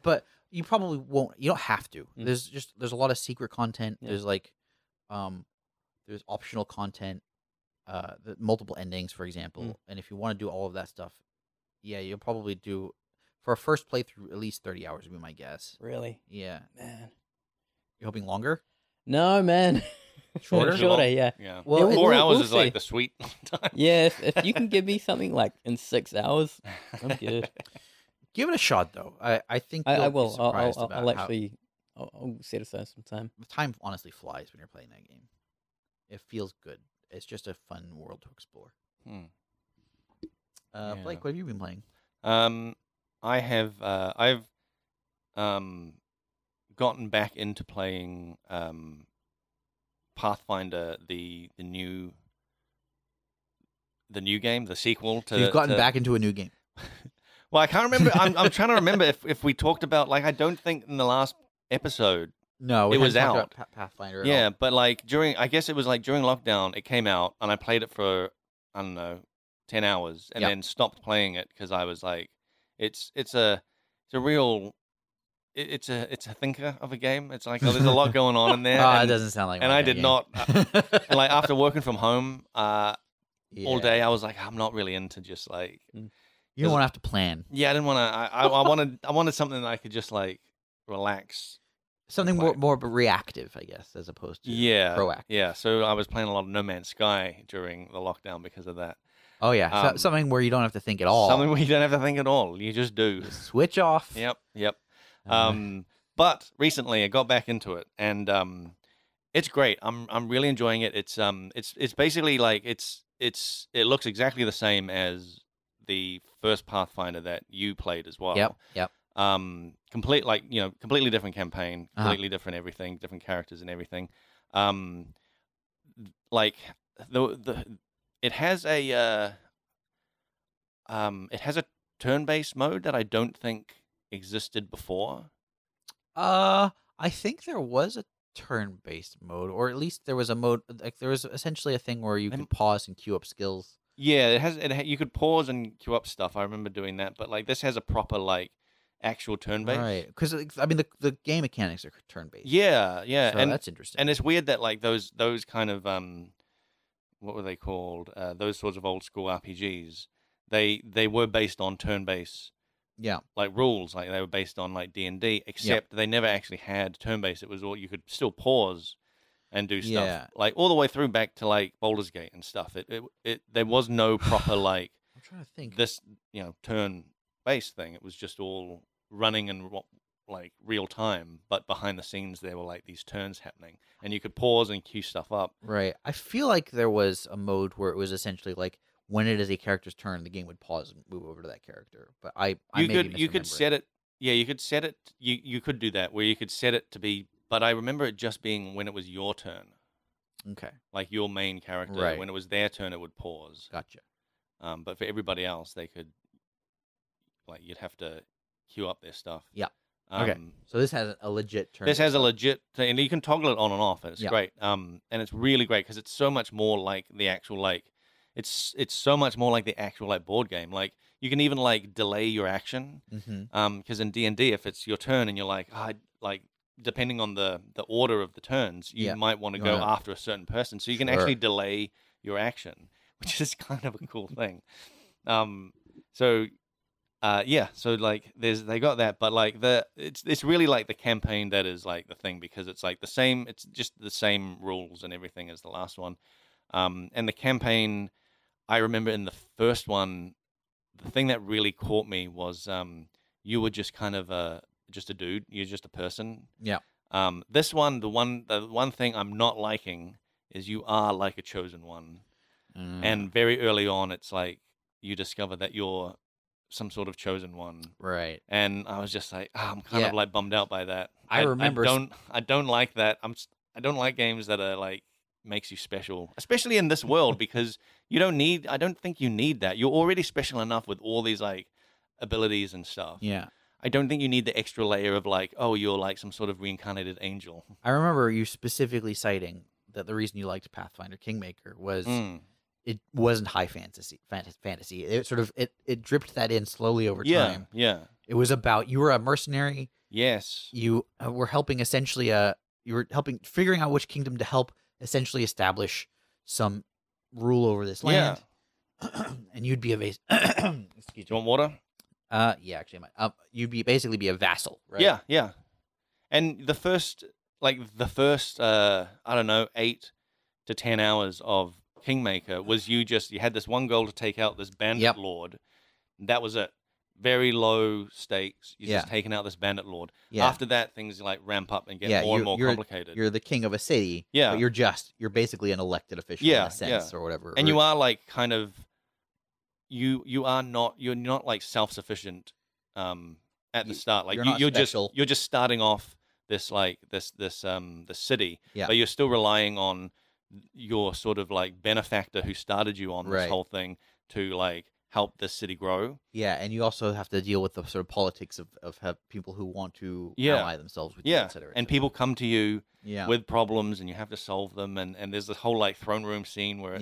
But You probably won't. You don't have to. Mm. There's a lot of secret content. Yeah. There's like, there's optional content, multiple endings, for example. Mm. And if you want to do all of that stuff, yeah, you'll probably do for a first playthrough at least 30 hours would be my guess. Really, Yeah, man. you're hoping longer. No, man. Shorter? Shorter, yeah. Yeah. Well, Yeah, 4 we'll- hours we'll is like see. the sweet time. Yeah, if you can give me something like in 6 hours, I'm good. Give it a shot though. I think I you'll will. Be surprised I'll about how actually. I'll set aside some time. the time honestly flies when you're playing that game. It feels good. It's just a fun world to explore. Hmm. Blake, what have you been playing? I have. I've gotten back into playing Pathfinder, the new game, the sequel to. So you've gotten to- back into a new game. Well, I can't remember. I'm trying to remember if we talked about, like, I don't think in the last episode. No, we It was haven't talked out. about Pathfinder. At Yeah, all. but like I guess it was like during lockdown, it came out, and I played it for, I don't know, 10 hours, and Yep. then stopped playing it because I was like, it's a real, it's a thinker of a game. It's like, oh, there's a lot going on in there. Oh, it and, doesn't sound like. and my I kind did of not. game. And like after working from home all Yeah. day, I was like, I'm not really into just like, You don't want to have to plan. yeah, I didn't want to. I wanted something that I could just like relax. Something Like- more reactive, I guess, as opposed to Yeah, proactive. yeah. So I was playing a lot of No Man's Sky during the lockdown because of that. Oh yeah, Um, something where you don't have to think at all. Something where you don't have to think at all. You just do. Just switch off. Yep. Uh, But recently I got back into it, and it's great. I'm really enjoying it. It's basically like it looks exactly the same as the first Pathfinder that you played as well. Yep. Completely different campaign, Uh-huh. completely different everything, different characters and everything. Like it has a turn-based mode that I don't think existed before. I think there was a turn-based mode, or at least there was a mode. Like there was essentially a thing where you could pause and queue up skills. Yeah, you could pause and queue up stuff. I remember doing that, but like this has a proper like actual turn-based. Right, because I mean the game mechanics are turn-based. Yeah, so and that's interesting. and it's weird that like those kind of what were they called? Those sorts of old school RPGs. They were based on turn-based yeah, like rules, like they were based on like D&D, except they never actually had turn-based. It was all you could still pause and do stuff, Yeah. like all the way through back to like Baldur's Gate and stuff. It there was no proper like I'm trying to think. this turn-based thing. It was just all running in like real time, but behind the scenes there were like these turns happening, and you could pause and queue stuff up. Right, I feel like there was a mode where it was essentially like when it is a character's turn, the game would pause and move over to that character. But I You could set it. Yeah, you could set it. You could do that where you could set it to be. But I remember it just being when it was your turn, Okay, like your main character. Right. When it was their turn, it would pause. gotcha. But for everybody else, they could, like, you'd have to queue up their stuff. Yeah. Okay. So this has a legit turn. This has a legit, and you can toggle it on and off, and it's Yeah. great. And it's really great because it's so much more like the actual like, it's so much more like the actual like board game. Like you can even like delay your action. Mm-hmm. Because in D&D, if it's your turn and you're like, like depending on the order of the turns, you Yeah. might want to You go wanna- after a certain person, so you can Sure. actually delay your action, which is kind of a cool thing. So like they got that, but like it's really like the campaign that is like the thing, because it's like the same, it's just the same rules and everything as the last one. And the campaign, I remember in the first one, the thing that really caught me was you were just kind of just a dude, you're just a person. Yeah. This one, the one thing I'm not liking is you are like a chosen one. And very early on, it's like you discover that you're some sort of chosen one, right. and I was just like, I'm kind Yeah. of like bummed out by that. I remember I don't like that. I don't like games that are like makes you special, especially in this world, because you don't need. I don't think you need that. You're already special enough with all these like abilities and stuff. Yeah. I don't think you need the extra layer of like, oh, you're like some sort of reincarnated angel. I remember you specifically citing that the reason you liked Pathfinder Kingmaker was it wasn't high fantasy. It sort of it dripped that in slowly over Yeah, time. yeah, It was about you were a mercenary. yes, You were helping essentially figuring out which kingdom to help essentially establish some rule over this land. And you'd be a Do you want water? yeah, actually, I might. You'd basically be a vassal, right? Yeah, yeah. And the first, I don't know, 8 to 10 hours of Kingmaker was you had this one goal to take out this bandit lord. That was it. Very low stakes. You're just taking out this bandit lord. Yeah. After that, things like ramp up and get more and more complicated. You're the king of a city. Yeah. But you're basically an elected official in a sense or whatever. And you are like kind of you're not like self-sufficient at the start. Like you're just starting off this city. Yeah. But you're still relying on your sort of like benefactor who started you on this whole thing to like help this city grow. Yeah, and you also have to deal with the sort of politics of have people who want to ally themselves with you, et cetera, et and cetera. people come to you Yeah. with problems, and you have to solve them. And there's this whole like throne room scene where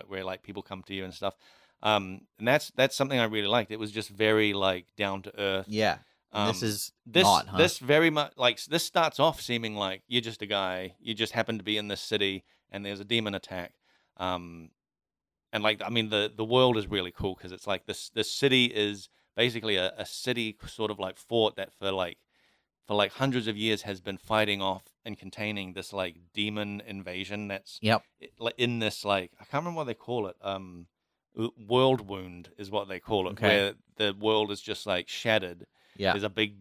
where people come to you and stuff. And that's something I really liked. It was just very like down to earth. Yeah. This is this not, huh? this very much like this starts off seeming like you're just a guy. You just happen to be in this city, and there's a demon attack. And like I mean the world is really cool because it's like this city is basically a city sort of like fort that for like hundreds of years has been fighting off and containing this like demon invasion that's in this like I can't remember what they call it. World wound is what they call it, where the world is just like shattered. Yeah. There's a big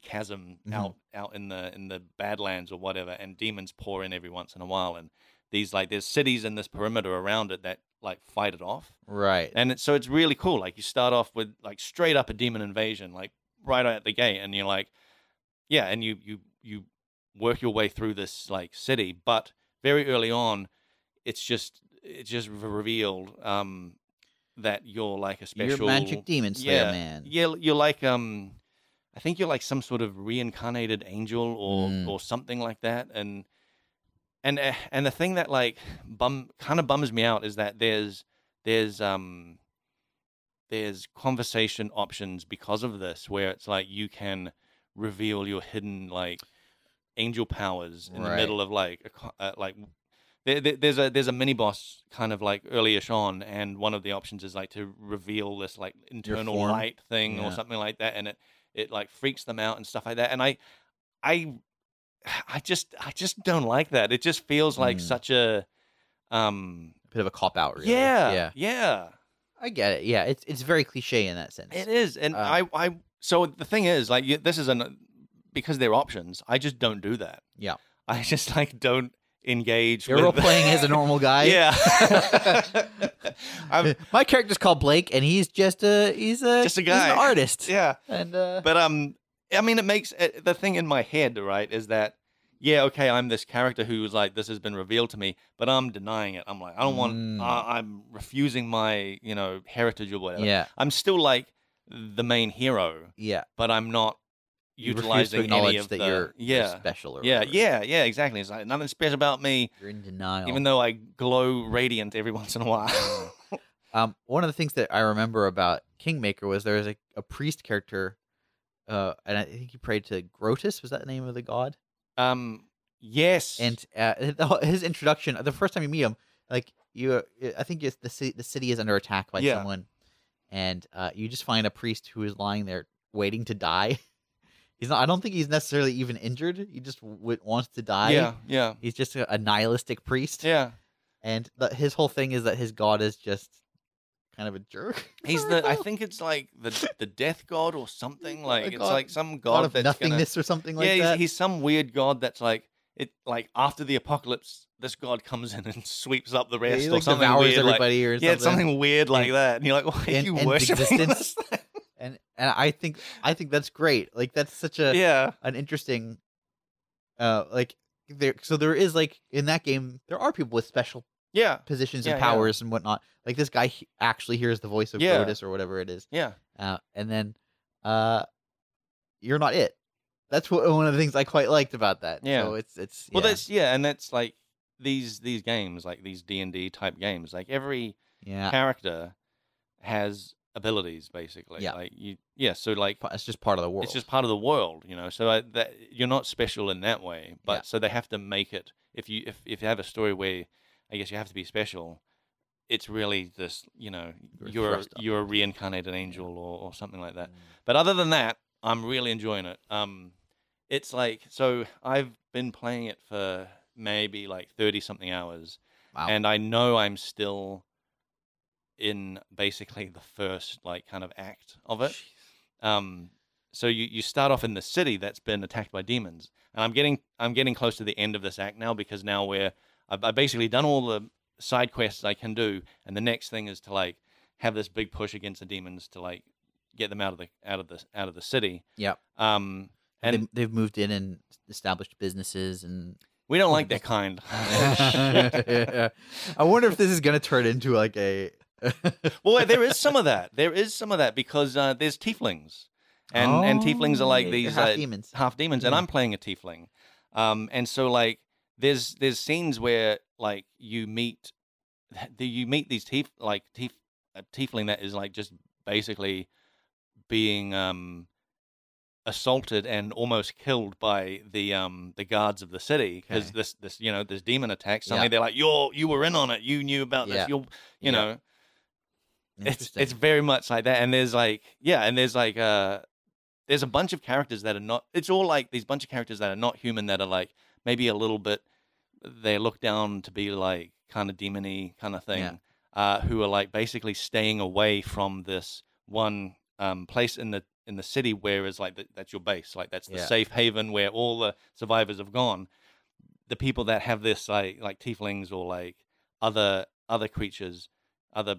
chasm out in the Badlands or whatever, and demons pour in every once in a while, and there's cities in this perimeter around it that like fight it off. Right. And it's really cool. Like you start off with like straight up a demon invasion, like right out the gate, and you're like, yeah, and you work your way through this like city, but very early on, it's just revealed that you're like a special You're magic demon slayer man. Yeah, you're like I think you're like some sort of reincarnated angel or something like that, and the thing that like kind of bums me out is that there's conversation options because of this, where it's like you can reveal your hidden like angel powers in the middle of like there's a mini boss kind of like early-ish on, and one of the options is like to reveal this like internal light thing or something like that, and it like freaks them out and stuff like that, and I just don't like that. It just feels like such a bit of a cop out, really. Yeah. I get it. Yeah, it's very cliche in that sense. It is, and so the thing is like this is because they're options. I just don't do that. Yeah, I just like don't engage. You're role playing as a normal guy. Yeah. My character's called Blake, and he's just a guy. He's an artist. Yeah. And but I mean, it makes the thing in my head, right, is that okay, I'm this character who was like, this has been revealed to me, but I'm denying it. I'm like, I don't want. I'm refusing my heritage or whatever. Yeah. I'm still like the main hero. Yeah. But I'm not utilizing any of that you're special. Or yeah, exactly. It's like nothing special about me. You're in denial, even though I glow radiant every once in a while. One of the things that I remember about Kingmaker was there was a priest character, and I think he prayed to Grotus. Was that the name of the god? Yes. And his introduction, the first time you meet him, like I think the city is under attack by someone, and you just find a priest who is lying there waiting to die. He's not. I don't think he's necessarily even injured. He just wants to die. Yeah. He's just a nihilistic priest. Yeah. And his whole thing is that his god is just kind of a jerk. He's I think it's like the death god or something. Like it's like some god of that's nothingness or something like that. He's some weird god that's like like after the apocalypse, this god comes in and sweeps up the rest, or like something devours weird, everybody, or something. It's something weird like that. And you're like, why are you worshiping this thing? And I think that's great. Like that's such an interesting like there is like in that game there are people with special positions and powers and whatnot. Like this guy actually hears the voice of Grotus or whatever it is. Yeah. And then you're not it. That's one of the things I quite liked about that. Yeah. So it's well, that's and that's like these games, like these D&D type games, like every Yeah. character has abilities, basically. Yeah. Like so like It's just part of the world. it's just part of the world, you know. So that you're not special in that way, but Yeah. so they have to make it. If you have a story where I guess you have to be special, it's really this, you know, You're thrust up. you're a reincarnated angel or something like that. Mm. But other than that, I'm really enjoying it. It's like, so I've been playing it for maybe like 30 something hours, Wow. and I know I'm still in basically the first like kind of act of it. So you start off in the city that's been attacked by demons, and I'm getting close to the end of this act now, because now I've basically done all the side quests I can do, and the next thing is to like have this big push against the demons to like get them out of the city. Yep. And they've moved in and established businesses, and we don't like that kind. I wonder if this is gonna turn into like a. Well, there is some of that. There is some of that because there's tieflings, and tieflings are like these half demons. half demons, and Yeah. I'm playing a tiefling, and so like there's scenes where like you meet these a tiefling that is like just basically being assaulted and almost killed by the guards of the city, because Okay. this demon attack. Suddenly Yeah. they're like, you were in on it, you knew about this, Yeah. you Yeah. know. It's Interesting. very much like that, and there's like there's a bunch of characters that are not. It's all like these bunch of characters that are not human, that are like maybe a little bit. They look down to be like kind of demony kind of thing, who are like basically staying away from this one place in the city where is like that's your base, like that's the Yeah. safe haven where all the survivors have gone. The people that have this like tieflings or like other creatures, other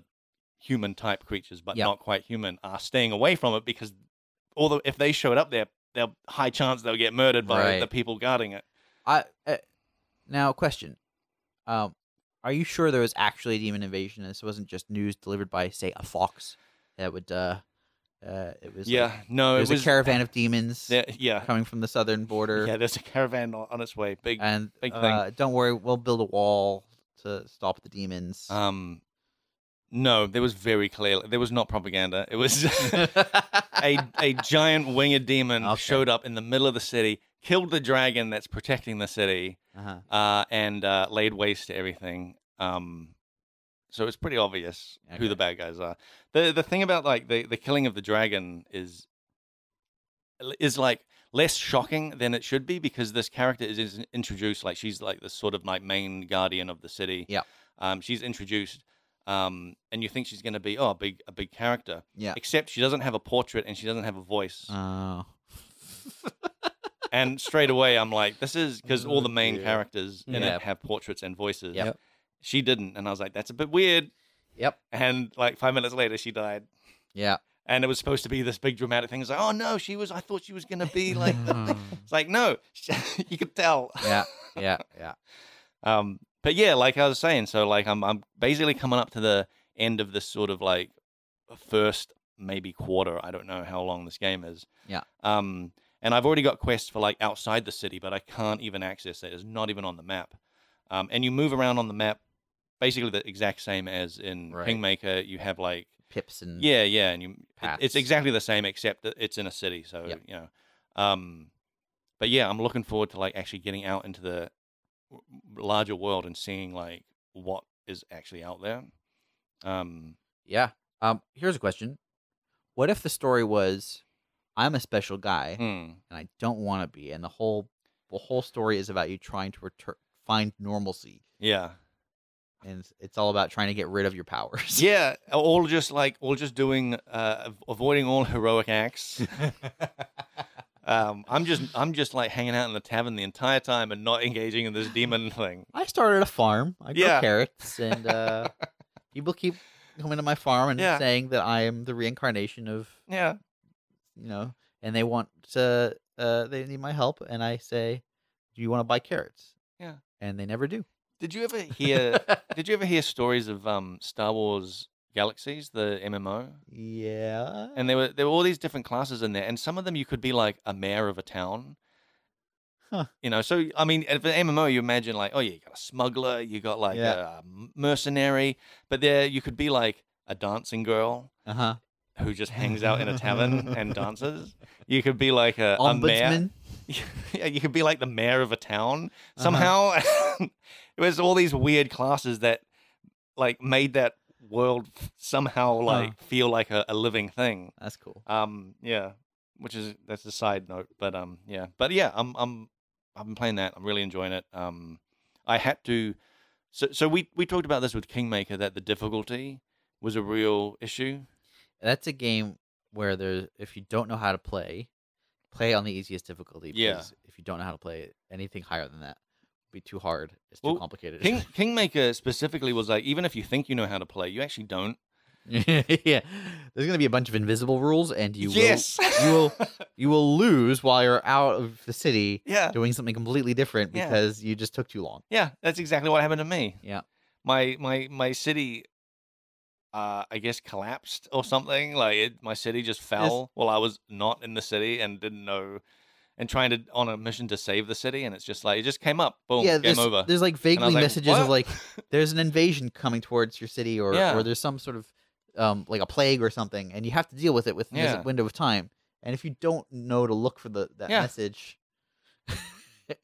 human type creatures, but Yep. not quite human, are staying away from it, because if they showed up there, they'll high chance they'll get murdered by Right. the people guarding it. Now, question: are you sure there was actually a demon invasion? And this wasn't just news delivered by, say, a fox that would. It was. Yeah, no, There's it was a caravan of demons Yeah, coming from the southern border. yeah. There's a caravan on its way. Big And big thing. don't worry, we'll build a wall to stop the demons. No, there was very clear. There was not propaganda. It was a giant winged demon Okay. showed up in the middle of the city, killed the dragon that's protecting the city, Uh-huh. and laid waste to everything. So it's pretty obvious who Okay. the bad guys are. The thing about like the killing of the dragon is like less shocking than it should be, because this character is introduced, like she's like the sort of like main guardian of the city. Yeah. She's introduced, and you think she's going to be a big character. Yeah. Except she doesn't have a portrait and she doesn't have a voice. Oh. And straight away I'm like, this is because all the main dear. characters in Yeah. it have portraits and voices. Yep. She didn't, and I was like, that's a bit weird. Yep. And like 5 minutes later, she died. Yeah. And it was supposed to be this big dramatic thing. It's like, oh no, I thought she was gonna be like. It's like, no, you could tell. Yeah. Yeah. Yeah. But yeah, like I was saying, so like I'm basically coming up to the end of this sort of like first maybe quarter. I don't know how long this game is. Yeah. And I've already got quests for like outside the city, but I can't even access it. It's not even on the map. And you move around on the map, basically the exact same as in Right. Kingmaker. You have like Pips and yeah, and it's paths. exactly the same, except that it's in a city. So Yep. you know, but yeah, I'm looking forward to like actually getting out into the larger world and seeing like what is actually out there. Yeah. Here's a question: what if the story was, I'm a special guy and I don't want to be, and the whole story is about you trying to find normalcy, Yeah, and it's all about trying to get rid of your powers. yeah, all just doing avoiding all heroic acts. I'm just like hanging out in the tavern the entire time and not engaging in this demon thing. I started a farm. I grow Yeah. carrots, and people keep coming to my farm and Yeah. saying that I am the reincarnation of, Yeah, and they want to, they need my help, and I say, "Do you want to buy carrots?" Yeah. And they never do. Did you ever hear? Did you ever hear stories of Star Wars Galaxies, the MMO? Yeah. And there were all these different classes in there, and some of them you could be like a mayor of a town, Huh. You know, so I mean, for MMO, you imagine like, oh yeah, you got a smuggler, you got like Yeah. a mercenary, but there you could be like a dancing girl Uh-huh. who just hangs out in a tavern and dances. You could be like a mayor. Ombudsman. Yeah, you could be like the mayor of a town Uh-huh. somehow. It was all these weird classes that like made that world somehow like feel like a living thing. That's cool. Yeah, that's a side note, but yeah, I've been playing that. I'm really enjoying it. I had to. So we talked about this with Kingmaker, that the difficulty was a real issue. That's a game where if you don't know how to play on the easiest difficulty. Yeah. Because if you don't know how to play anything higher than that, it'll be too hard. It's too Well, complicated. Kingmaker specifically was like, even if you think you know how to play, you actually don't. Yeah. There's gonna be a bunch of invisible rules, and Yes. you will lose while you're out of the city Yeah. doing something completely different Yeah. because you just took too long. Yeah, that's exactly what happened to me. Yeah. My city, I guess collapsed or something. Like my city just fell while I was not in the city and didn't know, and trying to on a mission to save the city, and it's just like it just came up, boom, Yeah, game over. there's like vaguely like, messages of "What?" like there's an invasion coming towards your city, or Yeah. or there's some sort of like a plague or something, and you have to deal with it within Yeah. this window of time. And if you don't know to look for that Yeah. message,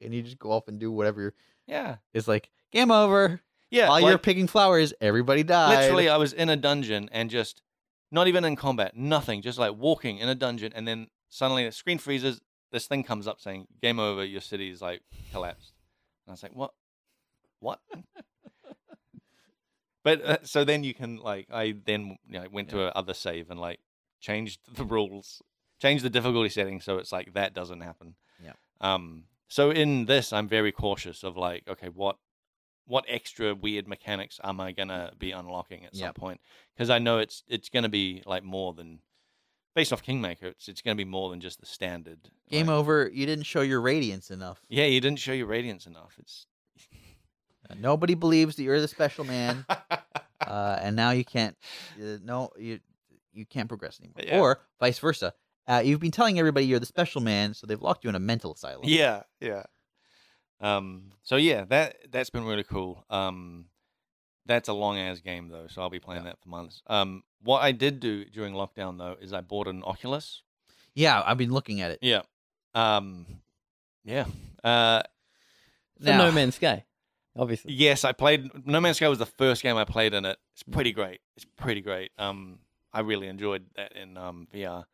and you just go off and do whatever, Yeah, it's like game over. yeah. While like, you're picking flowers, everybody died. literally, I was in a dungeon and just not even in combat, nothing, just like walking in a dungeon, and then suddenly the screen freezes. This thing comes up saying "Game over. Your city is like collapsed." And I was like, "What? What?" But so then you can like, I then went to other save and like changed the rules, changed the difficulty setting so it's like that doesn't happen. Yeah. So in this, I'm very cautious of like, okay, what extra weird mechanics am I gonna be unlocking at some Yep. point? Because I know it's gonna be like more than, based off Kingmaker, it's gonna be more than just the standard. Game like, over. You didn't show your radiance enough. Yeah, you didn't show your radiance enough. It's Nobody believes that you're the special man, and now you can't. You can't progress anymore. Yeah. Or vice versa. You've been telling everybody you're the special man, so they've locked you in a mental asylum. Yeah. So yeah, that's been really cool. That's a long ass game though, so I'll be playing that for months. What I did do during lockdown though is I bought an Oculus. Yeah, I've been looking at it. Yeah. Yeah. For Now- No Man's Sky, obviously. Yes, I played No Man's Sky was the first game I played in it. It's pretty great. I really enjoyed that in VR.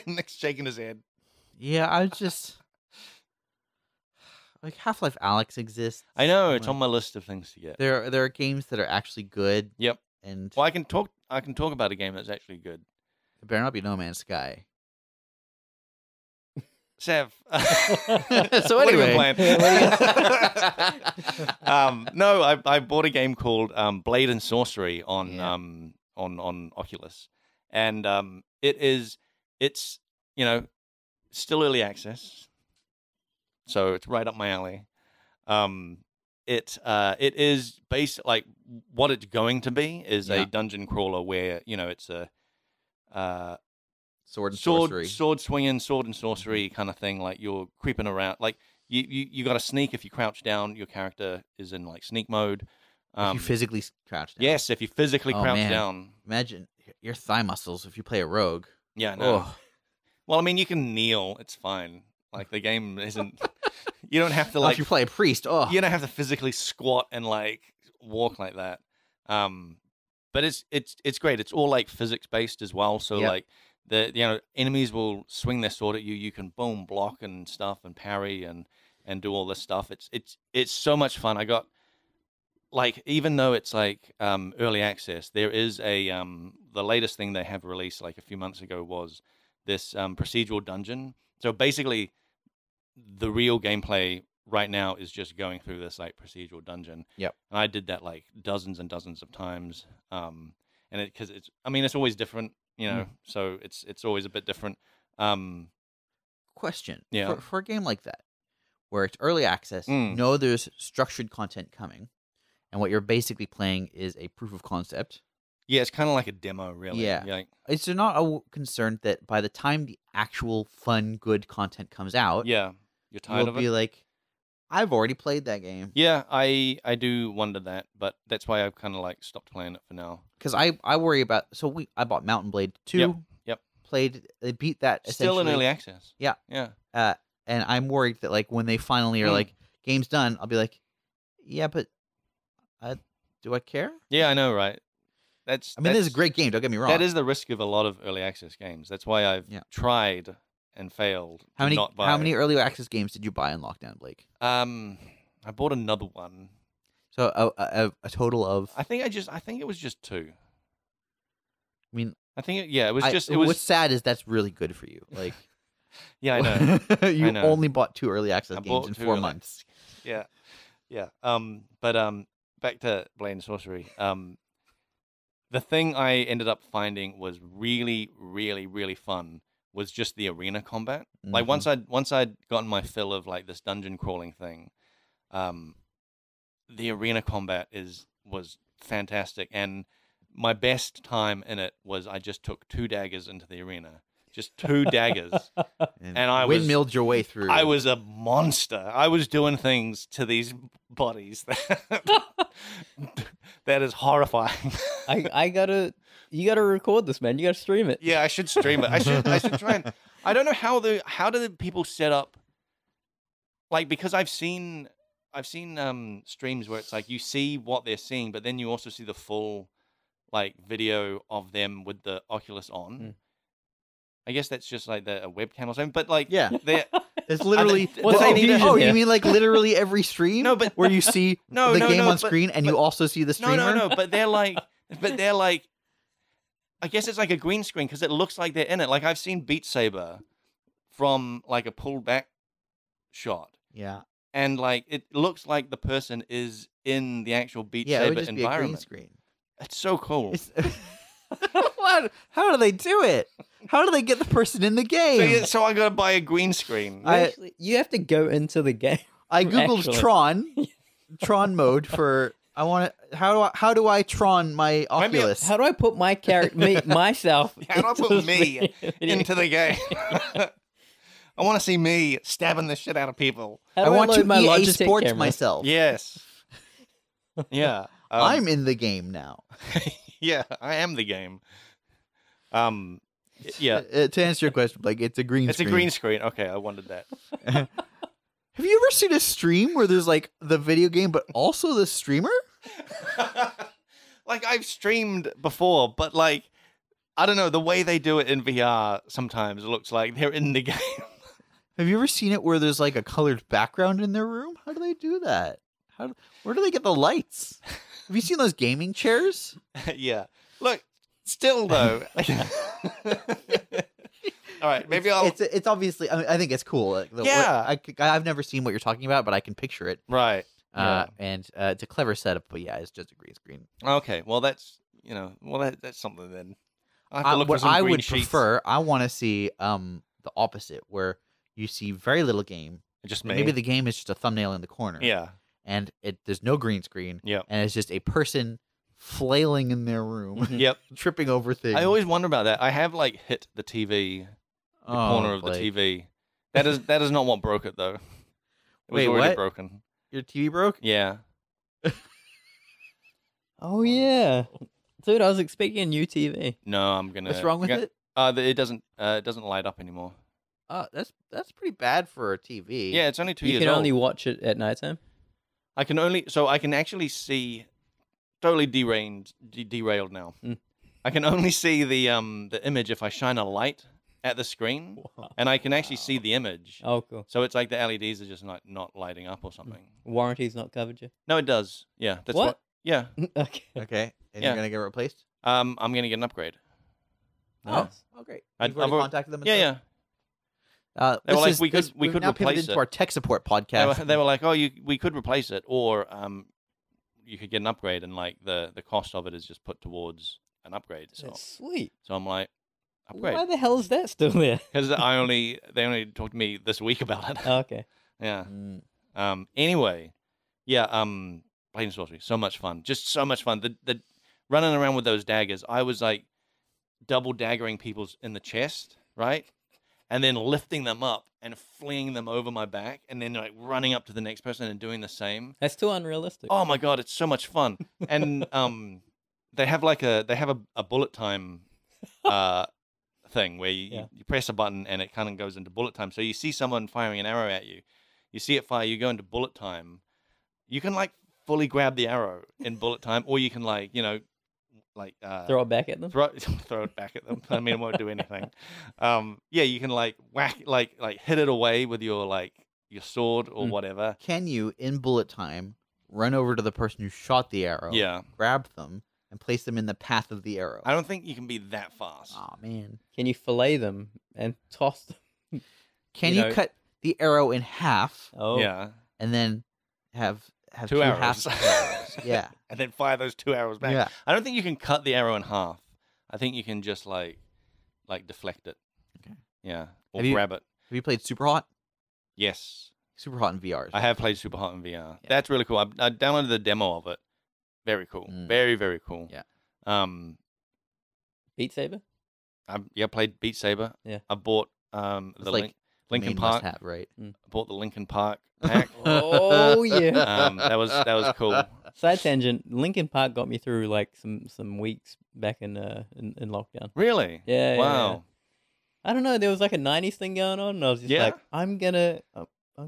Nick's shaking his head. Yeah, I just like Half-Life Alyx exists. I know it's Like, on my list of things to get. There are games that are actually good. Yep. And Well, I can talk about a game that's actually good. it better not be No Man's Sky. Sav. So what have you anyway. been playing? No, I bought a game called Blade and Sorcery on Yeah. on Oculus, and it's still early access, so it's right up my alley. It is based like what it's going to be is Yeah. a dungeon crawler where it's a Sword and sorcery. sword swinging, sword and sorcery kind of thing. Like you're creeping around, like you got to sneak. If you crouch down, your character is in like sneak mode. If you physically crouch down. Yes, if you physically Oh, crouch man. down. Imagine your thigh muscles if you play a rogue. Yeah, no. Oh. Well, I mean, you can kneel. It's fine. Like the game isn't. You don't have to Or like. if you play a priest, You don't have to physically squat and like walk like that. But it's great. It's all like physics based as well. So Yep. like the enemies will swing their sword at you. You can boom block and stuff and parry and do all this stuff. It's so much fun. I got like, even though it's like early access, there is a the latest thing they have released like a few months ago was this procedural dungeon. So basically, the real gameplay right now is just going through this like procedural dungeon. Yep. And I did that like dozens and dozens of times. And because it's always different, so it's always a bit different. Question. Yeah. For a game like that, where it's early access, Mm. you know there's structured content coming, and what you're basically playing is a proof of concept. Yeah, it's kind of like a demo, really. Yeah. Like, Is there not a concern that by the time the actual fun, good content comes out, yeah, you're tired you'll of be it. like, I've already played that game? Yeah, I do wonder that, but that's why I've kind of like stopped playing it for now. Because I worry about. So I bought Mountain Blade 2. Yep. Played. They beat that. Still in essentially. early access. Yeah. Yeah. And I'm worried that like when they finally are like game's done, I'll be like, yeah, but do I care? Yeah, I know, right? This is a great game. Don't get me wrong. That is the risk of a lot of early access games. That's why I've tried and failed. How many not buy. How many early access games did you buy in lockdown, Blake? I bought another one. So a total of. I think it was just 2. I mean, I think it was just. What's sad is that's really good for you. Like, yeah, I know. you I know. only bought 2 early access I games bought in 2 4 early months. Yeah, yeah. But back to Blade and Sorcery. The thing I ended up finding was really, really, really fun was just the arena combat. Like once I'd gotten my fill of like this dungeon crawling thing, the arena combat was fantastic, and my best time in it was I just took 2 daggers into the arena. Just 2 daggers. And I windmilled your way through. I was a monster. I was doing things to these bodies that is horrifying. You gotta record this, man. You gotta stream it. Yeah, I should stream it. I should try and. I don't know how do the people set up. Like, because I've seen streams where it's like you see what they're seeing, but then you also see the full like video of them with the Oculus on. I guess that's just like a webcam or something. But like, Yeah. it's literally- What's the fusion you here? mean like literally every stream? No, but- where you see No, the no, game no, on but- screen and you also see the streamer? No. But they're like, I guess it's like a green screen because it looks like they're in it. Like I've seen Beat Saber from like a pulled back shot, Yeah. and like it looks like the person is in the actual Beat Yeah, it would Saber just be a green environment. screen. It's so cool. What? How do they do it? How do they get the person in the game? So I gotta buy a green screen. Actually, you have to go into the game. I googled Actually. Tron mode for. I want to. How do I Tron my Oculus? How do I put my character, myself? How do I into put this me video into the game? I want to see me stabbing the shit out of people. How I do want load to my EA Logitech Sports camera? myself. Yes. Yeah. I'm in the game now. Yeah, I am the game. Yeah. To answer your question, like it's a green. It's screen. a green screen. Okay, I wanted that. Have you ever seen a stream where there's like the video game, but also the streamer? Like I've streamed before, but like I don't know, the way they do it in VR sometimes looks like they're in the game. Have you ever seen it where there's like a colored background in their room? How do they do that? Where do they get the lights? Have you seen those gaming chairs? Yeah. Look, still though. All right, maybe I'll. It's obviously. I think it's cool. Like, Yeah. I've never seen what you're talking about, but I can picture it. Right. Yeah. And it's a clever setup, but yeah, it's just a green screen. Okay. Well, that's that's something then. I have to look for What some I green would sheets. prefer, I want to see the opposite, where you see very little game. Just me. Maybe the game is just a thumbnail in the corner. Yeah. And there's no green screen. Yep. And it's just a person flailing in their room, Yep. tripping over things. I always wonder about that. I have like hit the TV, the corner of the TV. That is not what broke it though. It was Wait, already what? broken. Your TV broke? Yeah. Oh yeah, dude, I was expecting a new TV. No, I'm gonna. What's wrong with it? It doesn't light up anymore. That's pretty bad for a TV. Yeah, it's only 2 You years can old. only watch it at nighttime. I can actually see. Totally derailed now. Mm. I can only see the image if I shine a light at the screen, and I can actually see the image. Oh, cool. So it's like the LEDs are just not lighting up or something. Warranty's not covered you. No, it does. Yeah, that's What? Yeah. Okay. Okay. And Yeah. you're gonna get it replaced? I'm gonna get an upgrade. Nice. Oh, great. I've You've already already- contacted them. And Yeah, stuff? yeah. They were like, we could we've now pivoted replace into it. our tech support They podcast. were like, oh, we could replace it, or you could get an upgrade, and like the cost of it is just put towards an upgrade. So That's sweet. I'm like, upgrade, Why the hell is that still there? because they only talked to me this week about it. Oh, okay. Yeah. Mm. Anyway, yeah. Blade and Sorcery, so much fun, just so much fun. The running around with those daggers, I was like double daggering people's in the chest, right? And then lifting them up and flinging them over my back, and then like running up to the next person and doing the same. That's too unrealistic. Oh my god, it's so much fun. And they have a bullet time thing where you press a button and it kind of goes into bullet time. So you see someone firing an arrow at you, you see it fire, you go into bullet time. You can like fully grab the arrow in bullet time, or you can like Throw it back at them. throw it back at them. I mean, it won't do anything. Yeah, you can like whack like hit it away with your your sword or whatever. Can you, in bullet time, run over to the person who shot the arrow? Yeah. Grab them and place them in the path of the arrow. I don't think you can be that fast. Oh man. Can you fillet them and toss them? Can You you know- cut the arrow in half Oh, Yeah, and then have Two two arrows. half arrows? Yeah. and then fire those 2 arrows back. Yeah. I don't think you can cut the arrow in half. I think you can just like deflect it. Okay. Yeah, or Have you- grab it. Have you played Super Hot? Yes, Super Hot in VR. I have played Super Hot in VR. That's really cool. I downloaded the demo of it. Very cool. Very, very cool. Yeah. Beat Saber. I played Beat Saber. Yeah. I bought It's the like Linkin main Park. must-have, right? I bought the Linkin Park pack. Oh yeah. That was cool. Side tangent. Linkin Park got me through like some weeks back in lockdown. Really? Yeah. Wow. I don't know. There was like a '90s thing going on, and I was just Yeah? like, I'm gonna.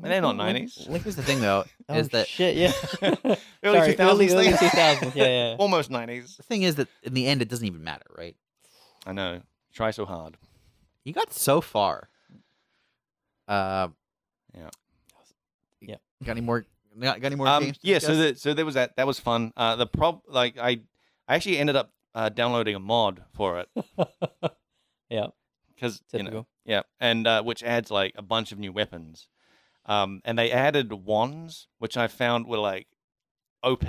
They're not 90s. Here's the thing, though, Oh is that shit? Yeah. Early Sorry, 2000s early thing? 2000s. Yeah. Almost 90s. the thing is that in the end, it doesn't even matter, right? I know. Try so hard. You got so far. Yeah. Got any more? Got any more games? to Yeah. discuss? So there was that. That was fun. I actually ended up downloading a mod for it Yeah. because Typical. yeah, and which adds like a bunch of new weapons. And they added wands, which I found were like OP.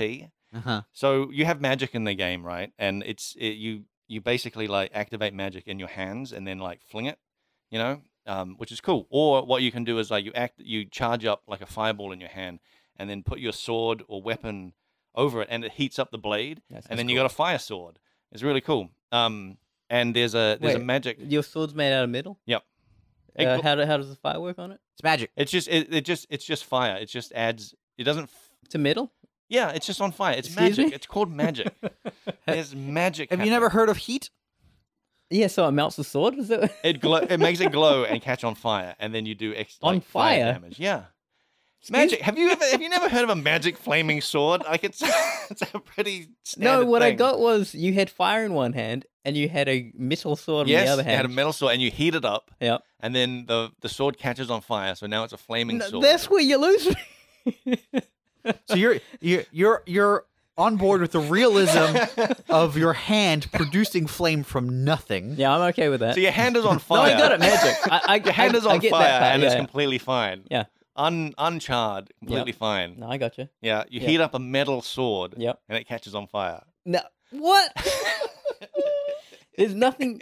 Uh-huh. So you have magic in the game, right? And you basically like activate magic in your hands and then like fling it, which is cool. Or what you can do is like you charge up like a fireball in your hand and then put your sword or weapon over it, and it heats up the blade, That sounds and then you cool. got a fire sword. It's really cool. And there's a Wait. magic. Your sword's made out of metal. Yep. It gl- How does the fire work on it? It's magic. It's just fire. It just adds. It doesn't. To metal? Yeah, it's just on fire. It's Excuse magic. me? It's called magic. There's magic. Have you never heard of heat? Yeah. So it melts the sword. Is it? It makes it glow and catch on fire, and then you do On fire fire? damage. Yeah, it's magic. Have you never heard of a magic flaming sword? Like it's a pretty standard No. What I thing. got was you had fire in one hand and you had a metal sword Yes, in the other you hand. had a metal sword, and you heat it up, Yep. and then the sword catches on fire. So now it's a flaming sword. That's where you lose me. So you're on board with the realism of your hand producing flame from nothing. Yeah, I'm okay with that. So your hand is on No, fire. I got it. Magic. Your hand is on get that fire, part, and yeah, it's yeah. completely fine. Yeah. Uncharred, completely fine. No, I got you. Yeah, you Yeah. heat up a metal sword, Yep. and it catches on fire. No. What? There's nothing.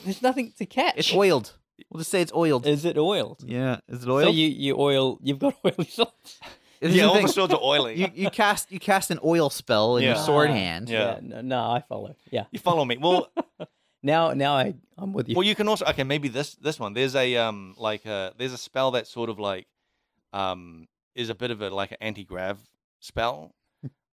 There's nothing to catch. It's oiled. We'll just say it's oiled. Is it oiled? Yeah. Is it So oiled? you oil. You've got oily swords. This is Yeah, the all thing. the swords are oily. You cast an oil spell in your Yeah. sword Ah. hand. Yeah. No, I follow. Yeah. You follow me. Well, Now I'm with you. well, you can also maybe this one. There's a there's a spell that sort of like is a bit of a like an anti-grav spell.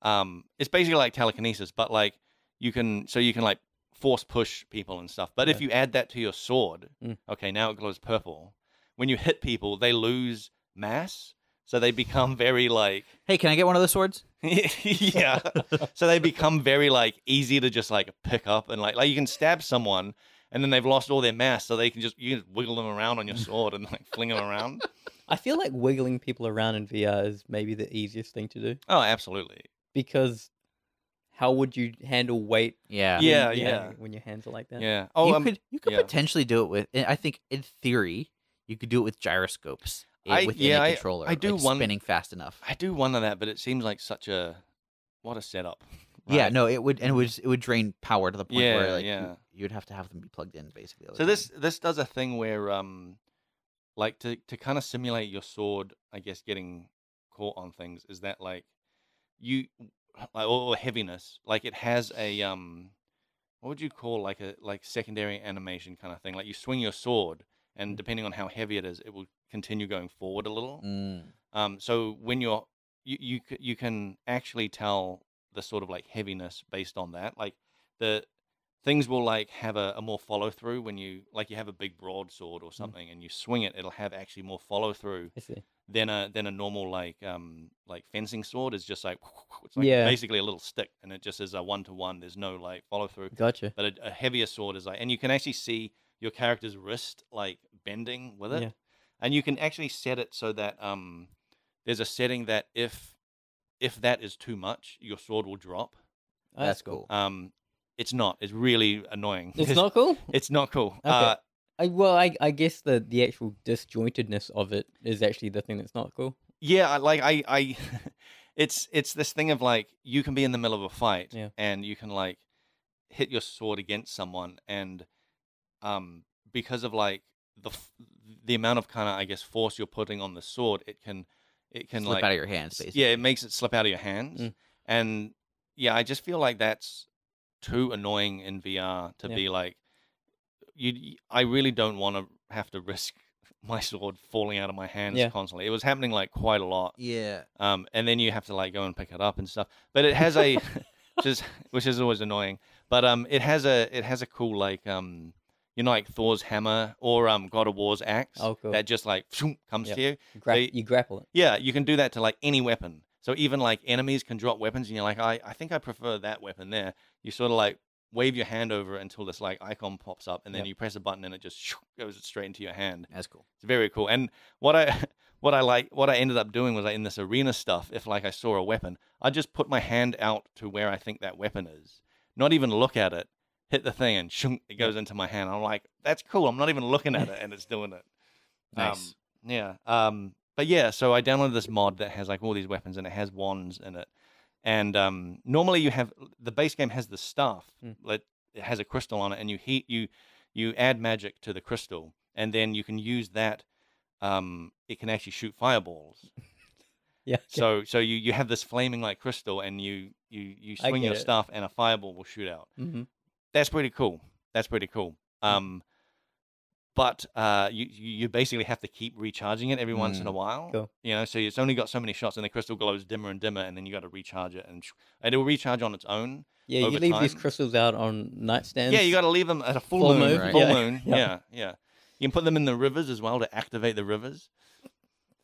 It's basically like telekinesis, but like you can like force push people and stuff. But if you add that to your sword, okay, now it glows purple. When you hit people, they lose mass, so they become very like Hey, can I get one of those swords? yeah. So they become very like easy to just like pick up, and like you can stab someone and then they've lost all their mass, so you can just wiggle them around on your sword and like fling them around. I feel like wiggling people around in VR is maybe the easiest thing to do Oh, absolutely. because how would you handle weight? Yeah. Yeah. When your hands are like that. Yeah. Oh, you could yeah. potentially do it with. I think in theory you could do it with gyroscopes within a controller. I do like one- spinning fast enough. I do wonder that, but it seems like what a setup. Yeah, right? no, it would drain power to the point Yeah, where like yeah. you'd have to have them be plugged in basically. all the So time. this does a thing where like to kind of simulate your sword, I guess, getting caught on things is that like or heaviness. Like it has a what would you call like a secondary animation kind of thing? Like you swing your sword, and depending on how heavy it is, it will continue going forward a little. So when you can actually tell the sort of like heaviness based on that. Like the things will like have a more follow through when you have a big broadsword or something and you swing it, it'll have actually more follow through I see. than a normal like fencing sword is just like it's like Yeah. basically a little stick and it just is a 1-to-1. There's no like follow through. Gotcha. But a heavier sword is like, and you can actually see your character's wrist like bending with it. Yeah. And you can actually set it so that there's a setting that if that is too much, your sword will drop. Oh, That's cool. It's not. It's really annoying. It's not cool. It's not cool. Okay. I guess the actual disjointedness of it is actually the thing that's not cool. Yeah, I it's this thing of like you can be in the middle of a fight and you can like hit your sword against someone and because of like the amount of kind of I guess force you're putting on the sword, it can Slip like out of your hands, basically. yeah, it makes it slip out of your hands. And yeah, I just feel like that's too annoying in VR to be like I really don't want to have to risk my sword falling out of my hands constantly. It was happening like quite a lot. Yeah. And then you have to like go and pick it up and stuff. But it has a which is always annoying. But it has a cool like like Thor's hammer or God of War's axe that just like comes to you. You grapple it. Yeah, you can do that to like any weapon. So even like enemies can drop weapons and you're like, I think I prefer that weapon there. You sort of like wave your hand over it until this like icon pops up and then you press a button and it just goes straight into your hand. That's cool. It's very cool. And what I ended up doing was like in this arena stuff, if like I saw a weapon, I just put my hand out to where I think that weapon is. Not even look at it, hit the thing and it goes into my hand. I'm like, that's cool. I'm not even looking at it and it's doing it. Nice. But yeah, so I downloaded this mod that has like all these weapons and it has wands in it. And normally you have the base game has the staff, it has a crystal on it, and you add magic to the crystal, and then you can use that. It can actually shoot fireballs. Yeah. Okay. So you have this flaming like crystal, and you swing your staff, and a fireball will shoot out. Mm-hmm. That's pretty cool. But you basically have to keep recharging it every once in a while. Cool. So it's only got so many shots, and the crystal glows dimmer and dimmer, and then you got to recharge it, and it will recharge on its own. Yeah, you leave these crystals out on nightstands. Yeah, you got to leave them at a full moon. Right? Full moon. Yeah. You can put them in the rivers as well to activate the rivers.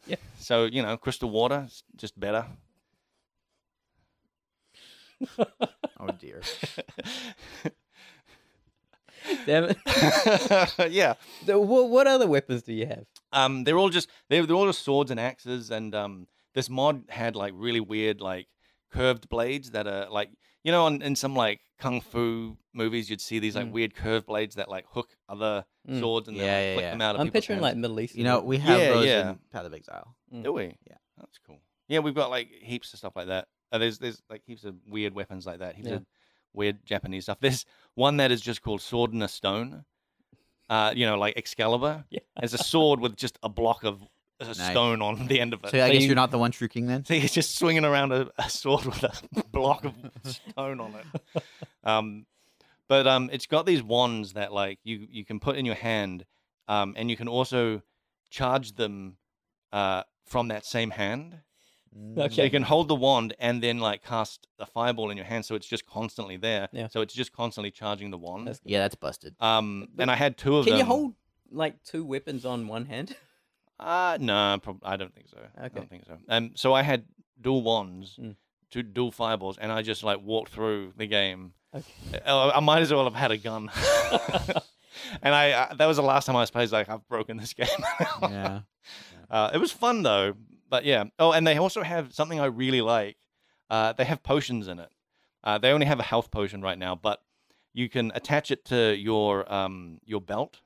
Yeah. So crystal water is just better. Oh dear. Damn it. Yeah. What other weapons do you have? They're all just swords and axes, and this mod had like really weird like curved blades that are like in some like kung fu movies you'd see these like weird curved blades that like hook other swords and then like, flick them out of I'm people's picturing hands. like Middle East. We have those yeah. in Path of Exile. Do we? Yeah. That's cool. Yeah, we've got like heaps of stuff like that. There's like heaps of weird weapons like that. Heaps of weird Japanese stuff. There's one that is just called Sword in a Stone. Like Excalibur. Yeah. There's a sword with just a block of stone on the end of it. So I guess you're not the one true king then? So he's just swinging around a sword with a block of stone on it. But it's got these wands that like you can put in your hand, and you can also charge them from that same hand. Okay. So you can hold the wand and then like cast a fireball in your hand, so it's just constantly there. Yeah. So it's just constantly charging the wand. Yeah, that's busted. And I had two of them. Can you hold like two weapons on one hand? No, I don't think so. Okay. I don't think so. So I had dual wands, two dual fireballs, and I just like walked through the game. Okay. I might as well have had a gun. And that was the last time I was played. Like I've broken this game. Yeah. It was fun though. But yeah. Oh, and they also have something I really like. They have potions in it. They only have a health potion right now, but you can attach it to your belt.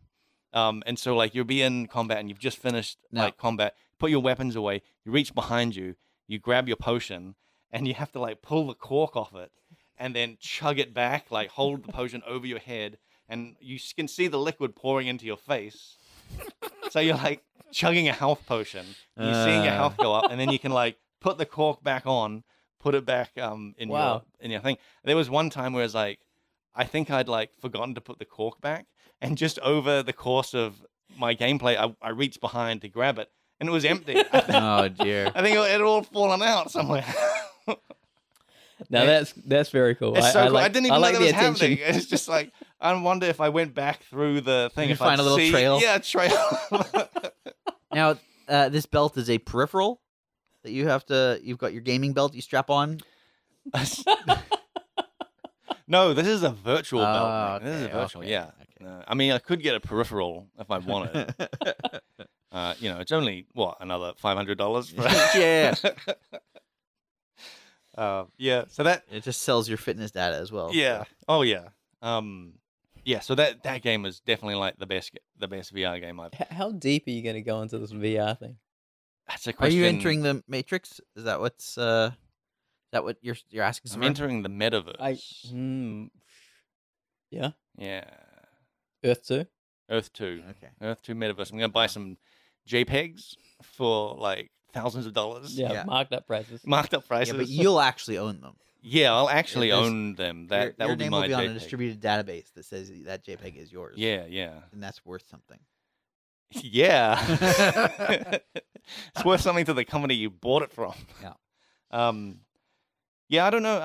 And so like you'll be in combat and you've just finished like combat, put your weapons away, you reach behind you, you grab your potion, and you have to like pull the cork off it and then chug it back, like hold the potion over your head, and you can see the liquid pouring into your face. So you're like chugging a health potion, and you're seeing your health go up, and then you can like put the cork back on, put it back in Wow. your thing. There was one time where it's like, I think I'd like forgotten to put the cork back, and just over the course of my gameplay, I reached behind to grab it, and it was empty. Oh dear. I think it had all fallen out somewhere. Now that's very cool. It's so cool. I like, didn't even like know that the was happening. attention. It's just like, I wonder if I went back through the thing, You if find I'd a little see, trail? Yeah, a trail. Now, this belt is a peripheral that you've got your gaming belt you strap on. No, this is a virtual belt. Oh, This is a okay, virtual, okay, yeah. okay. I mean, I could get a peripheral if I wanted. It's only, another $500 for Yeah. yeah, so that, It just sells your fitness data as well. yeah. Oh, yeah. So that game is definitely like the best VR game I've. How deep are you going to go into this VR thing? That's a Are question. you entering the Matrix? Is that what's is that what you're asking? I'm Someone? entering the metaverse. Yeah. Yeah. Earth 2? Earth 2. Okay. Earth 2 metaverse. I'm going to buy some JPEGs for like thousands of dollars. Yeah, Yeah. marked up prices. Marked up prices. Yeah, but you'll actually own them. Yeah, I'll actually There's- own them. That your will be name my will be on a JPEG. distributed database that says that JPEG is yours. Yeah, yeah. And that's worth something. Yeah. It's worth something to the company you bought it from. Yeah. Yeah, I don't know.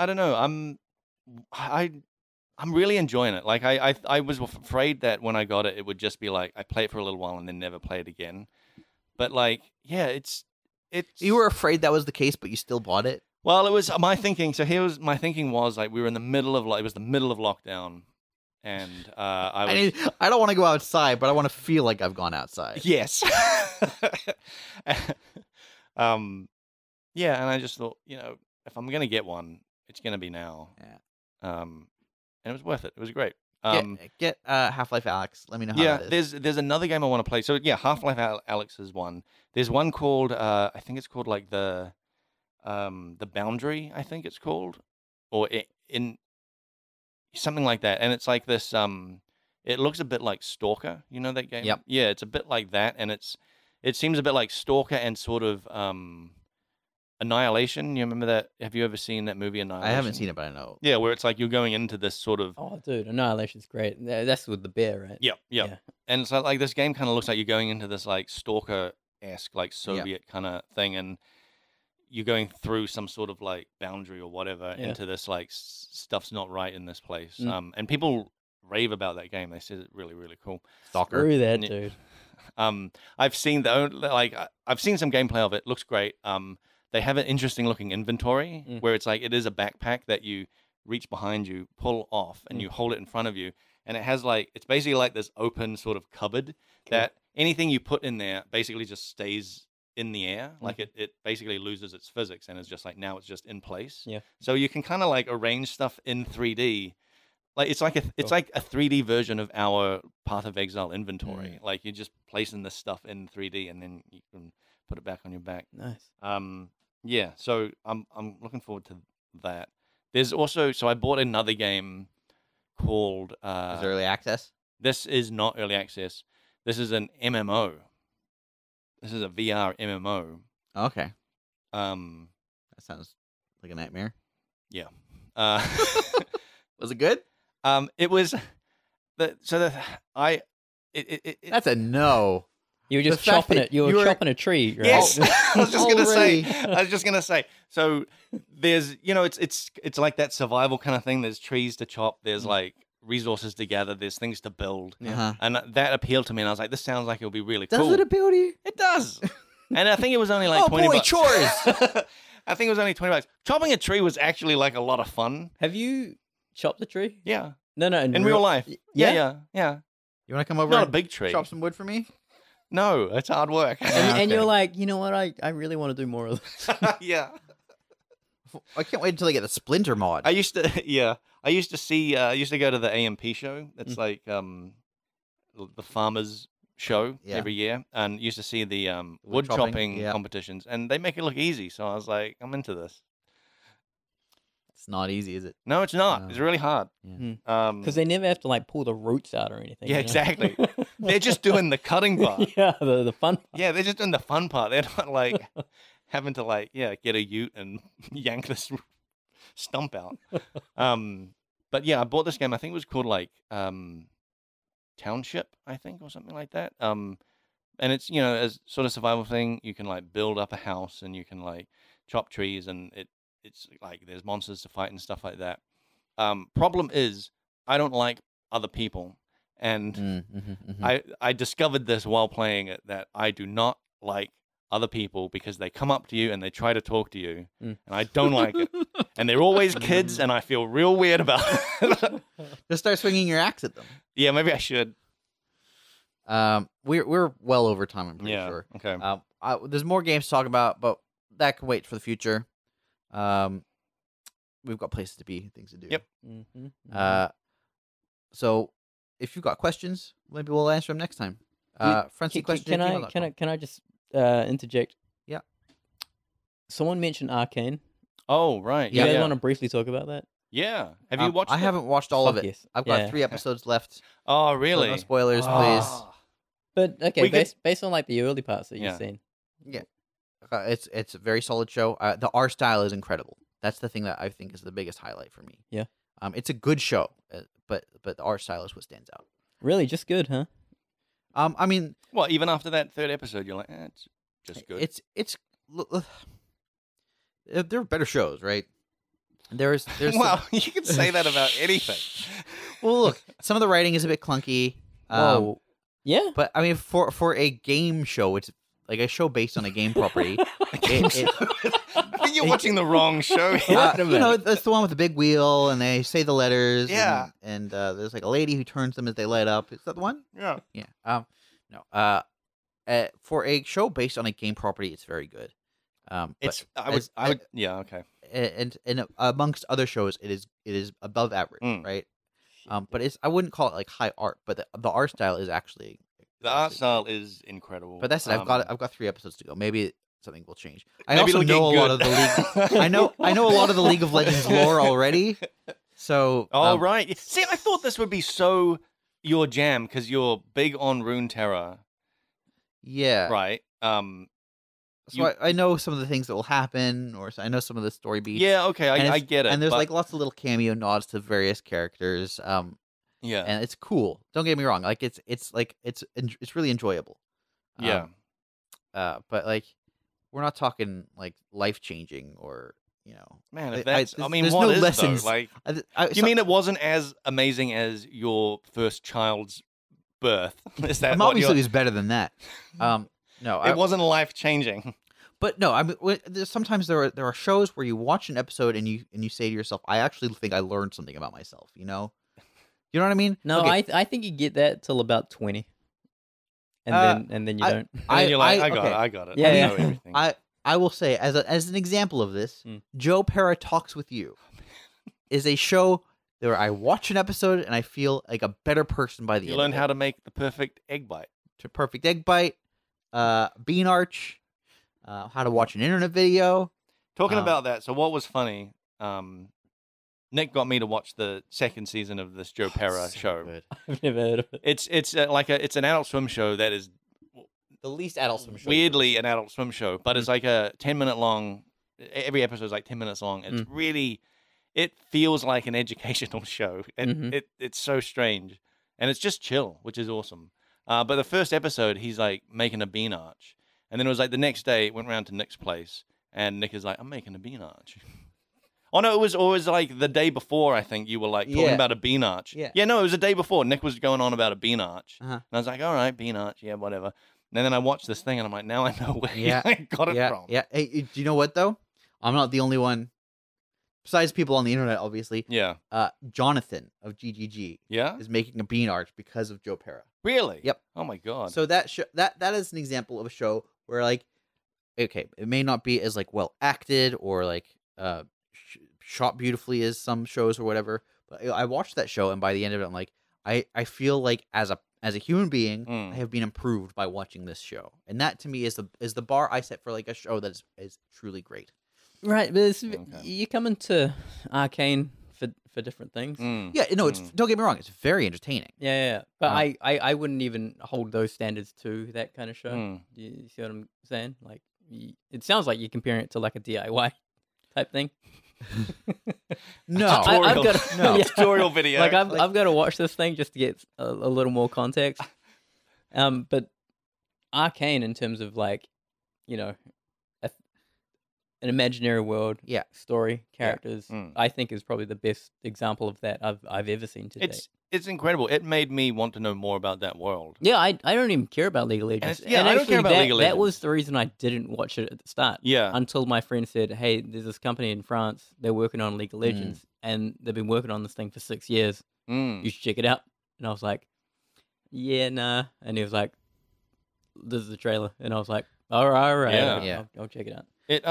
I'm really enjoying it. Like I was afraid that when I got it, it would just be like I play it for a little while and then never play it again. But like, yeah, it's You were afraid that was the case, but you still bought it? well, it was my thinking. So my thinking was like we were in the middle of it was the middle of lockdown, and I don't want to go outside, but I want to feel like I've gone outside. yes. Yeah, and I just thought, if I'm gonna get one, it's gonna be now. Yeah. And it was worth it. It was great. Get Half-Life Alex. Let me know how Yeah, that is. there's another game I want to play. So yeah, Half-Life Alex is one. There's one called I think it's called like the Boundary. I think it's called, or in something like that. And it's like this. It looks a bit like Stalker. You know that game? Yep. Yeah, it's a bit like that, and it seems a bit like Stalker and sort of Annihilation. You remember that? Have you ever seen that movie Annihilation? I haven't seen it, but I know. Yeah, where it's like you're going into this sort of. Oh, dude, Annihilation's great. That's with the bear, right? Yep. Yeah. And so like this game kind of looks like you're going into this like Stalker-esque like Soviet kind of thing, and you're going through some sort of like boundary or whatever into this like stuff's not right in this place. And people rave about that game. They said it's really, really cool. Stalker. Screw that, Yeah. dude. I've seen I've seen some gameplay of it. Looks great. They have an interesting looking inventory where it's like it is a backpack that you reach behind you, pull off, and you hold it in front of you, and it has like it's basically like this open sort of cupboard that anything you put in there basically just stays in the air. Like it basically loses its physics and is just like now it's just in place. Yeah. So you can kind of like arrange stuff in 3D. Like it's like a 3D version of our Path of Exile inventory. Like you're just placing this stuff in 3D and then you can put it back on your back. Nice. Yeah, so I'm looking forward to that. There's also I bought another game called Is it early access? this is not early access. This is an MMO. This is a VR MMO. Okay. That sounds like a nightmare. Yeah. Was it good? It was That's a no. You were just The fact chopping that it. You were you were- chopping a tree, right? Yes, I was just Already. gonna say. So there's, it's like that survival kind of thing. There's trees to chop. There's like resources to gather. There's things to build, Uh-huh. and that appealed to me. And I was like, this sounds like it'll be really Does cool. it appeal to you? It does. And I think it was only like Oh, 20 boy, bucks. chores. I think it was only $20. Chopping a tree was actually like a lot of fun. Have you chopped the tree? Yeah, No, in real life. Yeah? Yeah. You want to come over Not a and big tree. chop some wood for me? No, it's hard work. And you're Okay. like, you know what? I really want to do more of this. Yeah. I can't wait until they get a splinter mod. I used to, I used to see, I used to go to the AMP show. It's like the farmers show Yeah. every year, and used to see the wood chopping, chopping yeah. competitions, and they make it look easy. So I was like, I'm into this. It's not easy, is it? No, it's not. No. It's really hard. Yeah. Because they never have to like pull the roots out or anything. Yeah, you know? exactly. They're just doing the cutting part. Yeah, the fun part. Yeah, they're just doing the fun part. They're not like, having to like get a ute and yank this stump out. But yeah, I bought this game. I think it was called like Township, I think, or something like that. And it's as sort of survival thing. You can like build up a house and you can like chop trees, and it's like there's monsters to fight and stuff like that. Problem is, I don't like other people, and I discovered this while playing it, that I do not like other people because they come up to you and they try to talk to you, and I don't like it. And they're always kids, and I feel real weird about it. Just start swinging your axe at them. Yeah, maybe I should. We're well over time, I'm pretty sure. Okay. There's more games to talk about, but that can wait for the future. We've got places to be, things to do. Yep. So if you've got questions, maybe we'll answer them next time. Friendly question. Can I just interject? Yeah. Someone mentioned Arcane. Oh, right. You guys want to briefly talk about that? Yeah. Have you watched I it? haven't watched all of Fuck it. yes. I've got Yeah. 3 episodes left. Oh, So really? no spoilers, please. Ah. But okay, We could- based on like the early parts that you've Yeah. seen. It's a very solid show. The art style is incredible. That's the thing that I think is the biggest highlight for me. Yeah. It's a good show, but the art style is what stands out. Really, just good, huh? I mean, Well, even after that 3rd episode, you're like, it's just good. there are better shows, right? There's Well, you can say that about anything. well, look, some of the writing is a bit clunky. Whoa. Yeah. But I mean, for a game show, it's like a show based on a game property. I think you're watching the wrong show here. Wait a minute. That's the one with the big wheel, and they say the letters. Yeah. And there's like a lady who turns them as they light up. Is that the one? Yeah. Yeah. No. For a show based on a game property, it's very good. It's but I would yeah, okay. and amongst other shows, it is above average, Mm. right? But I wouldn't call it like high art, but the art style is actually The art style is incredible. But that's it. I've got 3 episodes to go. Maybe something will change. I Maybe also it'll know a get lot of the good. league. I know a lot of the League of Legends lore already. So Oh, right. See, I thought this would be so your jam because you're big on Runeterra, yeah. right? So I know some of the things that will happen, or I know some of the story beats. Yeah, okay, And I get it. And there's but- like lots of little cameo nods to various characters. yeah, And it's cool. Don't get me wrong. Like it's really enjoyable. yeah. But like we're not talking like life changing or Man, I- if that's, I, there's- mean, there's what no is lessons. though? Like, I, you mean it wasn't as amazing as your first child's birth? Is that I'm what obviously you're... is better than that. No, It wasn't life changing. but no. I mean, sometimes there are shows where you watch an episode and you say to yourself, "I actually think I learned something about myself." You know what I mean? No, Okay, I think you get that till about 20, and then you don't. And then you're like, I got okay. it, I got it. Yeah, I yeah. know everything. I will say as an example of this, Mm. Joe Pera Talks with You is a show where I watch an episode and I feel like a better person by the You end. learned of it. how to make the perfect egg bite. To Perfect Egg Bite, Bean Arch, how to watch an internet video. Talking Um, about that, so what was funny? Nick got me to watch the 2nd season of this Joe Pera So show. good. I've never heard of it. It's like it's an Adult Swim show that is The least adult swim show. weirdly an Adult Swim show, but it's like a 10-minute long. Every episode is like 10 minutes long. It's really, it feels like an educational show, and Mhm. it's so strange, and it's just chill, which is awesome. But the first episode, he's like making a bean arch, and then it was like the next day, it went round to Nick's place, and Nick is like, "I'm making a bean arch." Oh no, it was always like the day before. I think you were like talking Yeah. about a bean arch. Yeah. No, it was the day before. Nick was going on about a bean arch, Uh-huh. and I was like, "All right, bean arch, yeah, whatever." And then I watched this thing, and I'm like, "Now I know where Yeah. I got it Yeah, from." yeah. Hey, do you know what though? I'm not the only one. Besides people on the internet, obviously. Yeah. Jonathan of GGG Yeah. is making a bean arch because of Joe Pera. Really? Yep. Oh my god. So that is an example of a show where like, okay, it may not be as like well acted or like shot beautifully as some shows or whatever, but I watched that show and by the end of it, I'm like, I feel like as a human being, Mm. I have been improved by watching this show, and that to me is the bar I set for like a show that is truly great. Right, but Okay. you come into Arcane for different things. Mm. Yeah, no, it's don't get me wrong, it's very entertaining. Yeah. But Um, I wouldn't even hold those standards to that kind of show. Mm. Do you see what I'm saying? Like, it sounds like you're comparing it to like a DIY type thing. No, I've got No. tutorial video. like I've got to watch this thing just to get a little more context. But Arcane, in terms of like, you know, an imaginary world, story, characters, I think is probably the best example of that I've ever seen to date. It's incredible. It made me want to know more about that world. Yeah, I don't even care about League of Legends. I don't care about League of Legends. That was the reason I didn't watch it at the start. Yeah. Until my friend said, "Hey, there's this company in France. They're working on League of Legends, and they've been working on this thing for 6 years. You should check it out." And I was like, "Yeah, nah." And he was like, "This is the trailer," and I was like, "All right, Yeah. I'll check it out." It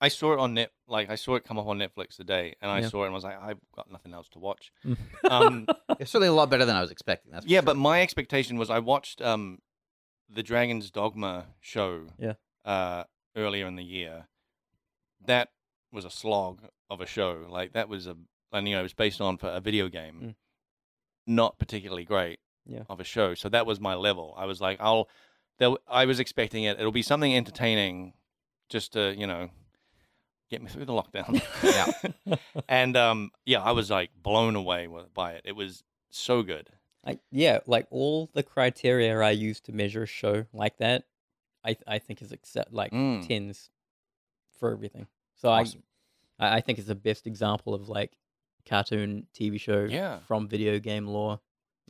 I saw it on I saw it come up on Netflix today, and I saw it and was like, I've got nothing else to watch. It's certainly a lot better than I was expecting. That's for sure. But my expectation was I watched the Dragon's Dogma show earlier in the year. That was a slog of a show. Like that was it was based on a video game, not particularly great of a show. So that was my level. I was like, I was expecting it. It'll be something entertaining, just to get me through the lockdown. And I was like blown away by it. It was so good. Like all the criteria I use to measure a show like that, I think is tens for everything. So Awesome. I think it's the best example of like cartoon TV show from video game lore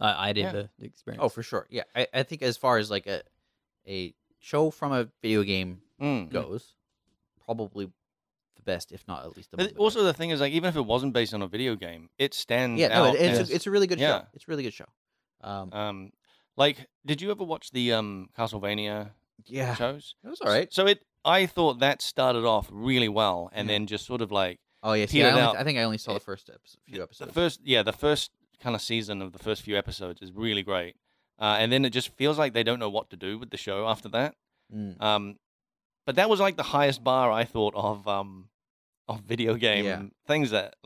I'd ever experienced. Oh, for sure. Yeah, I think as far as like a show from a video game goes, probably the best, if not at least. But also the thing is, like, even if it wasn't based on a video game, it stands out. No, it's a really good show. It's a really good show. Like, did you ever watch the Castlevania shows? It was all right. So I thought that started off really well, and then just sort of like I think I only saw the first few episodes. The first kind of season of the first few episodes is really great, and then it just feels like they don't know what to do with the show after that. But that was like the highest bar I thought of video game things that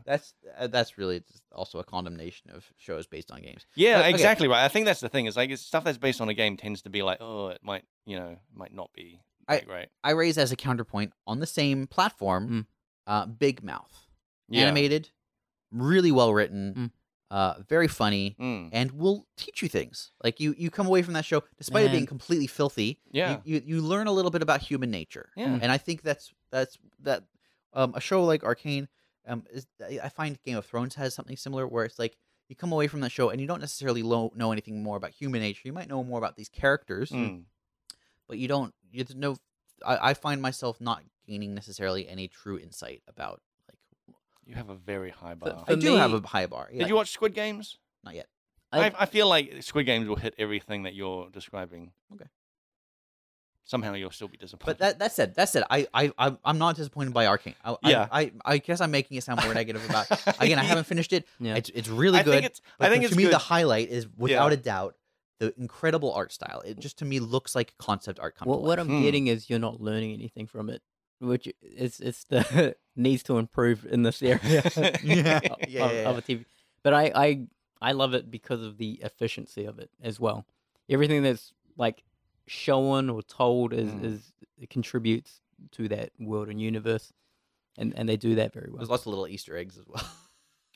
That's really just also a condemnation of shows based on games. Yeah, but, exactly right. I think that's the thing. Is like stuff that's based on a game tends to be like, oh, it might not be great. I raise as a counterpoint on the same platform, Big Mouth, animated, really well written, very funny, and will teach you things. Like you come away from that show, despite it being completely filthy, you learn a little bit about human nature. And I think that's a show like Arcane, I find Game of Thrones has something similar, where it's like you come away from that show and you don't necessarily know anything more about human nature. You might know more about these characters, but you don't. I find myself not gaining necessarily any true insight about. You have a very high bar. I do have a high bar. Yeah. Did you watch Squid Games? Not yet. I feel like Squid Games will hit everything that you're describing. Okay. Somehow you'll still be disappointed. But that said, I'm not disappointed by Arcane. I guess I'm making it sound more negative about. Again, I haven't finished it. Yeah. It's really good. I think it's to me good. The highlight is without a doubt the incredible art style. It just to me looks like concept art. What I'm getting is you're not learning anything from it, which it's the needs to improve in this area of a TV. But I love it because of the efficiency of it as well. Everything that's like shown or told is it contributes to that world and universe, and they do that very well. There's lots of little Easter eggs as well.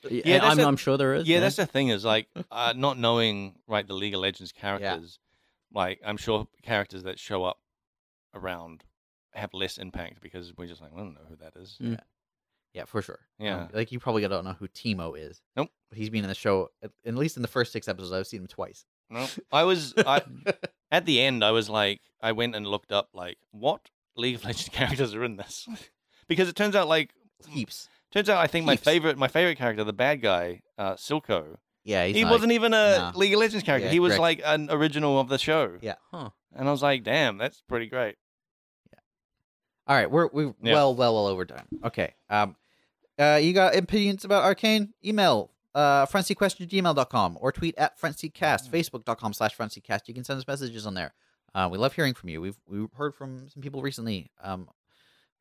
I'm sure there is. Yeah, that's the thing is like not knowing the League of Legends characters. Like I'm sure characters that show up around have less impact because we're just like, I don't know who that is. Yeah, for sure. Yeah, like you probably don't know who Teemo is. Nope. But he's been in the show at least in the first 6 episodes. I've seen him twice. No, at the end, I was like, I went and looked up like what League of Legends characters are in this, because it turns out like heaps. Turns out I think my favorite character, the bad guy, Silco. Yeah, he wasn't even a League of Legends character. Yeah, he was correct. like an original of the show. Yeah. Huh. And I was like, damn, that's pretty great. Yeah. All right, we're well over time. Okay. You got opinions about Arcane? Email frontseatquestion@gmail.com or tweet at frontseatcast, facebook.com/frontseatcast. You can send us messages on there. We love hearing from you. We've heard from some people recently.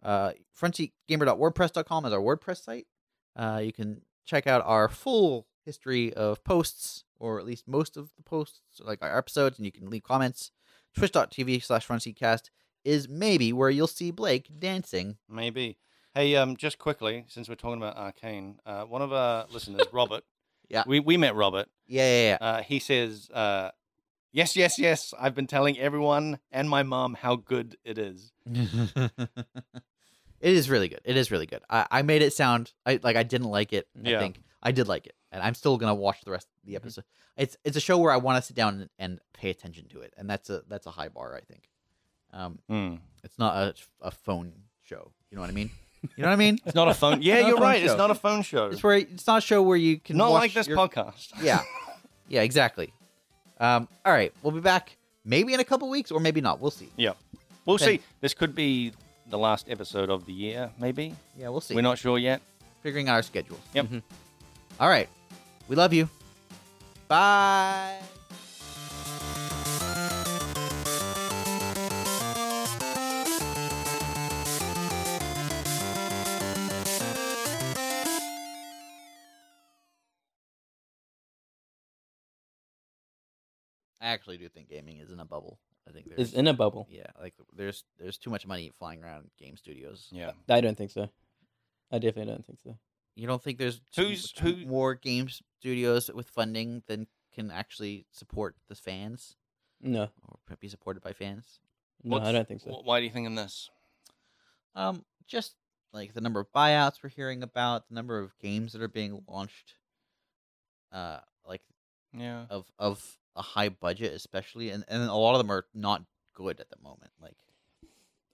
Frontseatgamer.wordpress.com is our WordPress site. You can check out our full history of posts, or at least most of the posts, like our episodes, and you can leave comments. Twitch.tv/frontseatcast. is maybe where you'll see Blake dancing. Maybe. Hey, just quickly, since we're talking about Arcane, one of our listeners, Robert. Yeah. We met Robert. Yeah. He says, yes, yes, yes. I've been telling everyone and my mom how good it is. It is really good. It is really good. I made it sound I didn't like it. I Yeah. think I did like it, and I'm still gonna watch the rest of the episode. It's a show where I want to sit down and pay attention to it, and that's a high bar, I think. It's not a phone show. You know what I mean? You know what I mean? It's not a phone. Yeah, Not a you're phone right. It's show. not a phone show. It's not a show where you can Not watch like this your- podcast. Yeah, yeah, exactly. All right, we'll be back maybe in a couple weeks or maybe not. We'll see. Yeah. We'll Okay. see. This could be the last episode of the year, maybe. Yeah, we'll see. We're not sure yet. Figuring out our schedules. Yep. All right, we love you. Bye. I actually do think gaming is in a bubble. I think there's Is in a bubble. yeah, like there's too much money flying around game studios. Yeah. I don't think so. I definitely don't think so. You don't think there's Who- more game studios with funding than can actually support the fans No, or be supported by fans? no, I What's- don't think so. Why do you think in this? Just like the number of buyouts we're hearing about, the number of games that are being launched, like Yeah. of a high budget, especially, and a lot of them are not good at the moment. Like,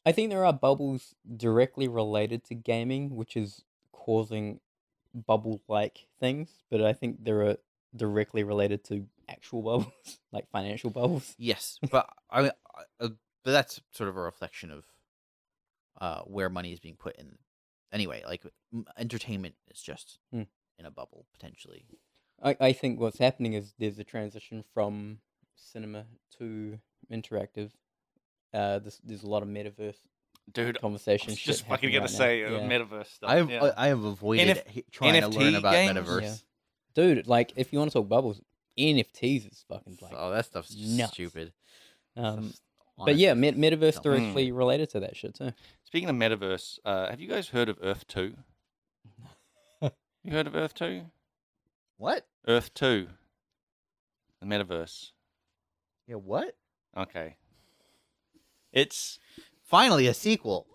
I think there are bubbles directly related to gaming, which is causing bubble-like things, but I think there are directly related to actual bubbles, like financial bubbles. yes, but but that's sort of a reflection of where money is being put in. Anyway, like entertainment is just in a bubble potentially. I think what's happening is there's a transition from cinema to interactive. There's a lot of metaverse Dude, conversation. I was shit just fucking happening gonna right now. say Yeah. metaverse stuff. I have avoided trying to NFT learn about games? metaverse. Yeah. Dude, like if you want to talk bubbles, NFTs is fucking like. Oh, that stuff's just nuts. stupid. But yeah, metaverse dumb. directly related to that shit too. Speaking of metaverse, have you guys heard of Earth 2? You heard of Earth 2? What? Earth 2. The metaverse. Yeah, what? Okay. It's Finally, a sequel.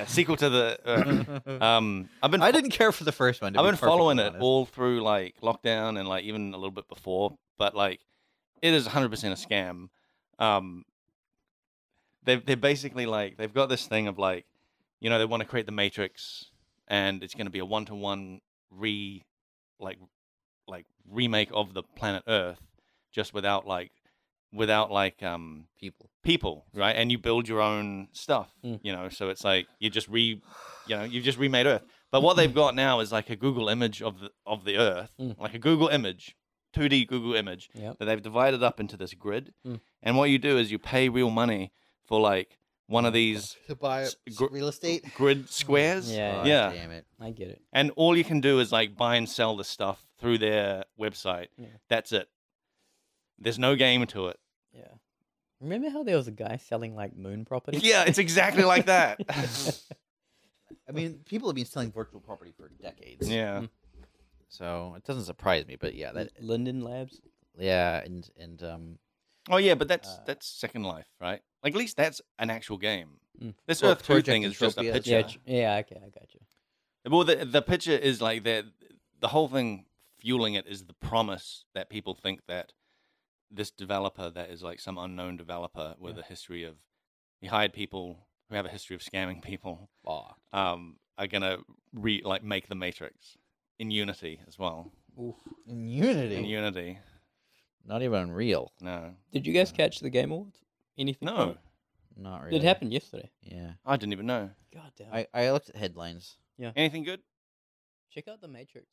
sequel to the I've been I didn't care for the first one. to I've be been following perfectly it honest. all through like lockdown and like even a little bit before, but like it is 100% a scam. They're basically like they've got this thing of like, you know, they want to create the Matrix, and it's going to be a one-to-one remake of the planet Earth, just without people, right? And you build your own stuff, you know. So it's like you've just remade Earth. But what they've got now is like a Google image of the Earth, like a Google image, 2D Google image Yep. that they've divided up into this grid. And what you do is you pay real money for like one of these to buy real estate. grid squares. Yeah. Yeah. Damn it. I get it. And all you can do is like buy and sell the stuff through their website. Yeah. That's it. There's no game to it. Yeah. Remember how there was a guy selling like moon property? Yeah, it's exactly like that. I mean, people have been selling virtual property for decades. Yeah. So it doesn't surprise me, but yeah, Linden Labs. and Oh yeah, but that's Second Life, right? Like at least that's an actual game. This Well, Earth 2 Project thing is just a Entropia. picture. Yeah. Okay, I got you. Well, the picture is like the whole thing fueling it is the promise that people think that this developer that is like some unknown developer with a history of he hired people who have a history of scamming people are gonna make the Matrix in Unity as well. in Unity, In Unity, not even Unreal. no, Did you guys catch the Game Awards? Anything? from no, it? Not really. It happened yesterday. Yeah, I didn't even know. God damn. I looked at headlines. Anything good? Check out the Matrix.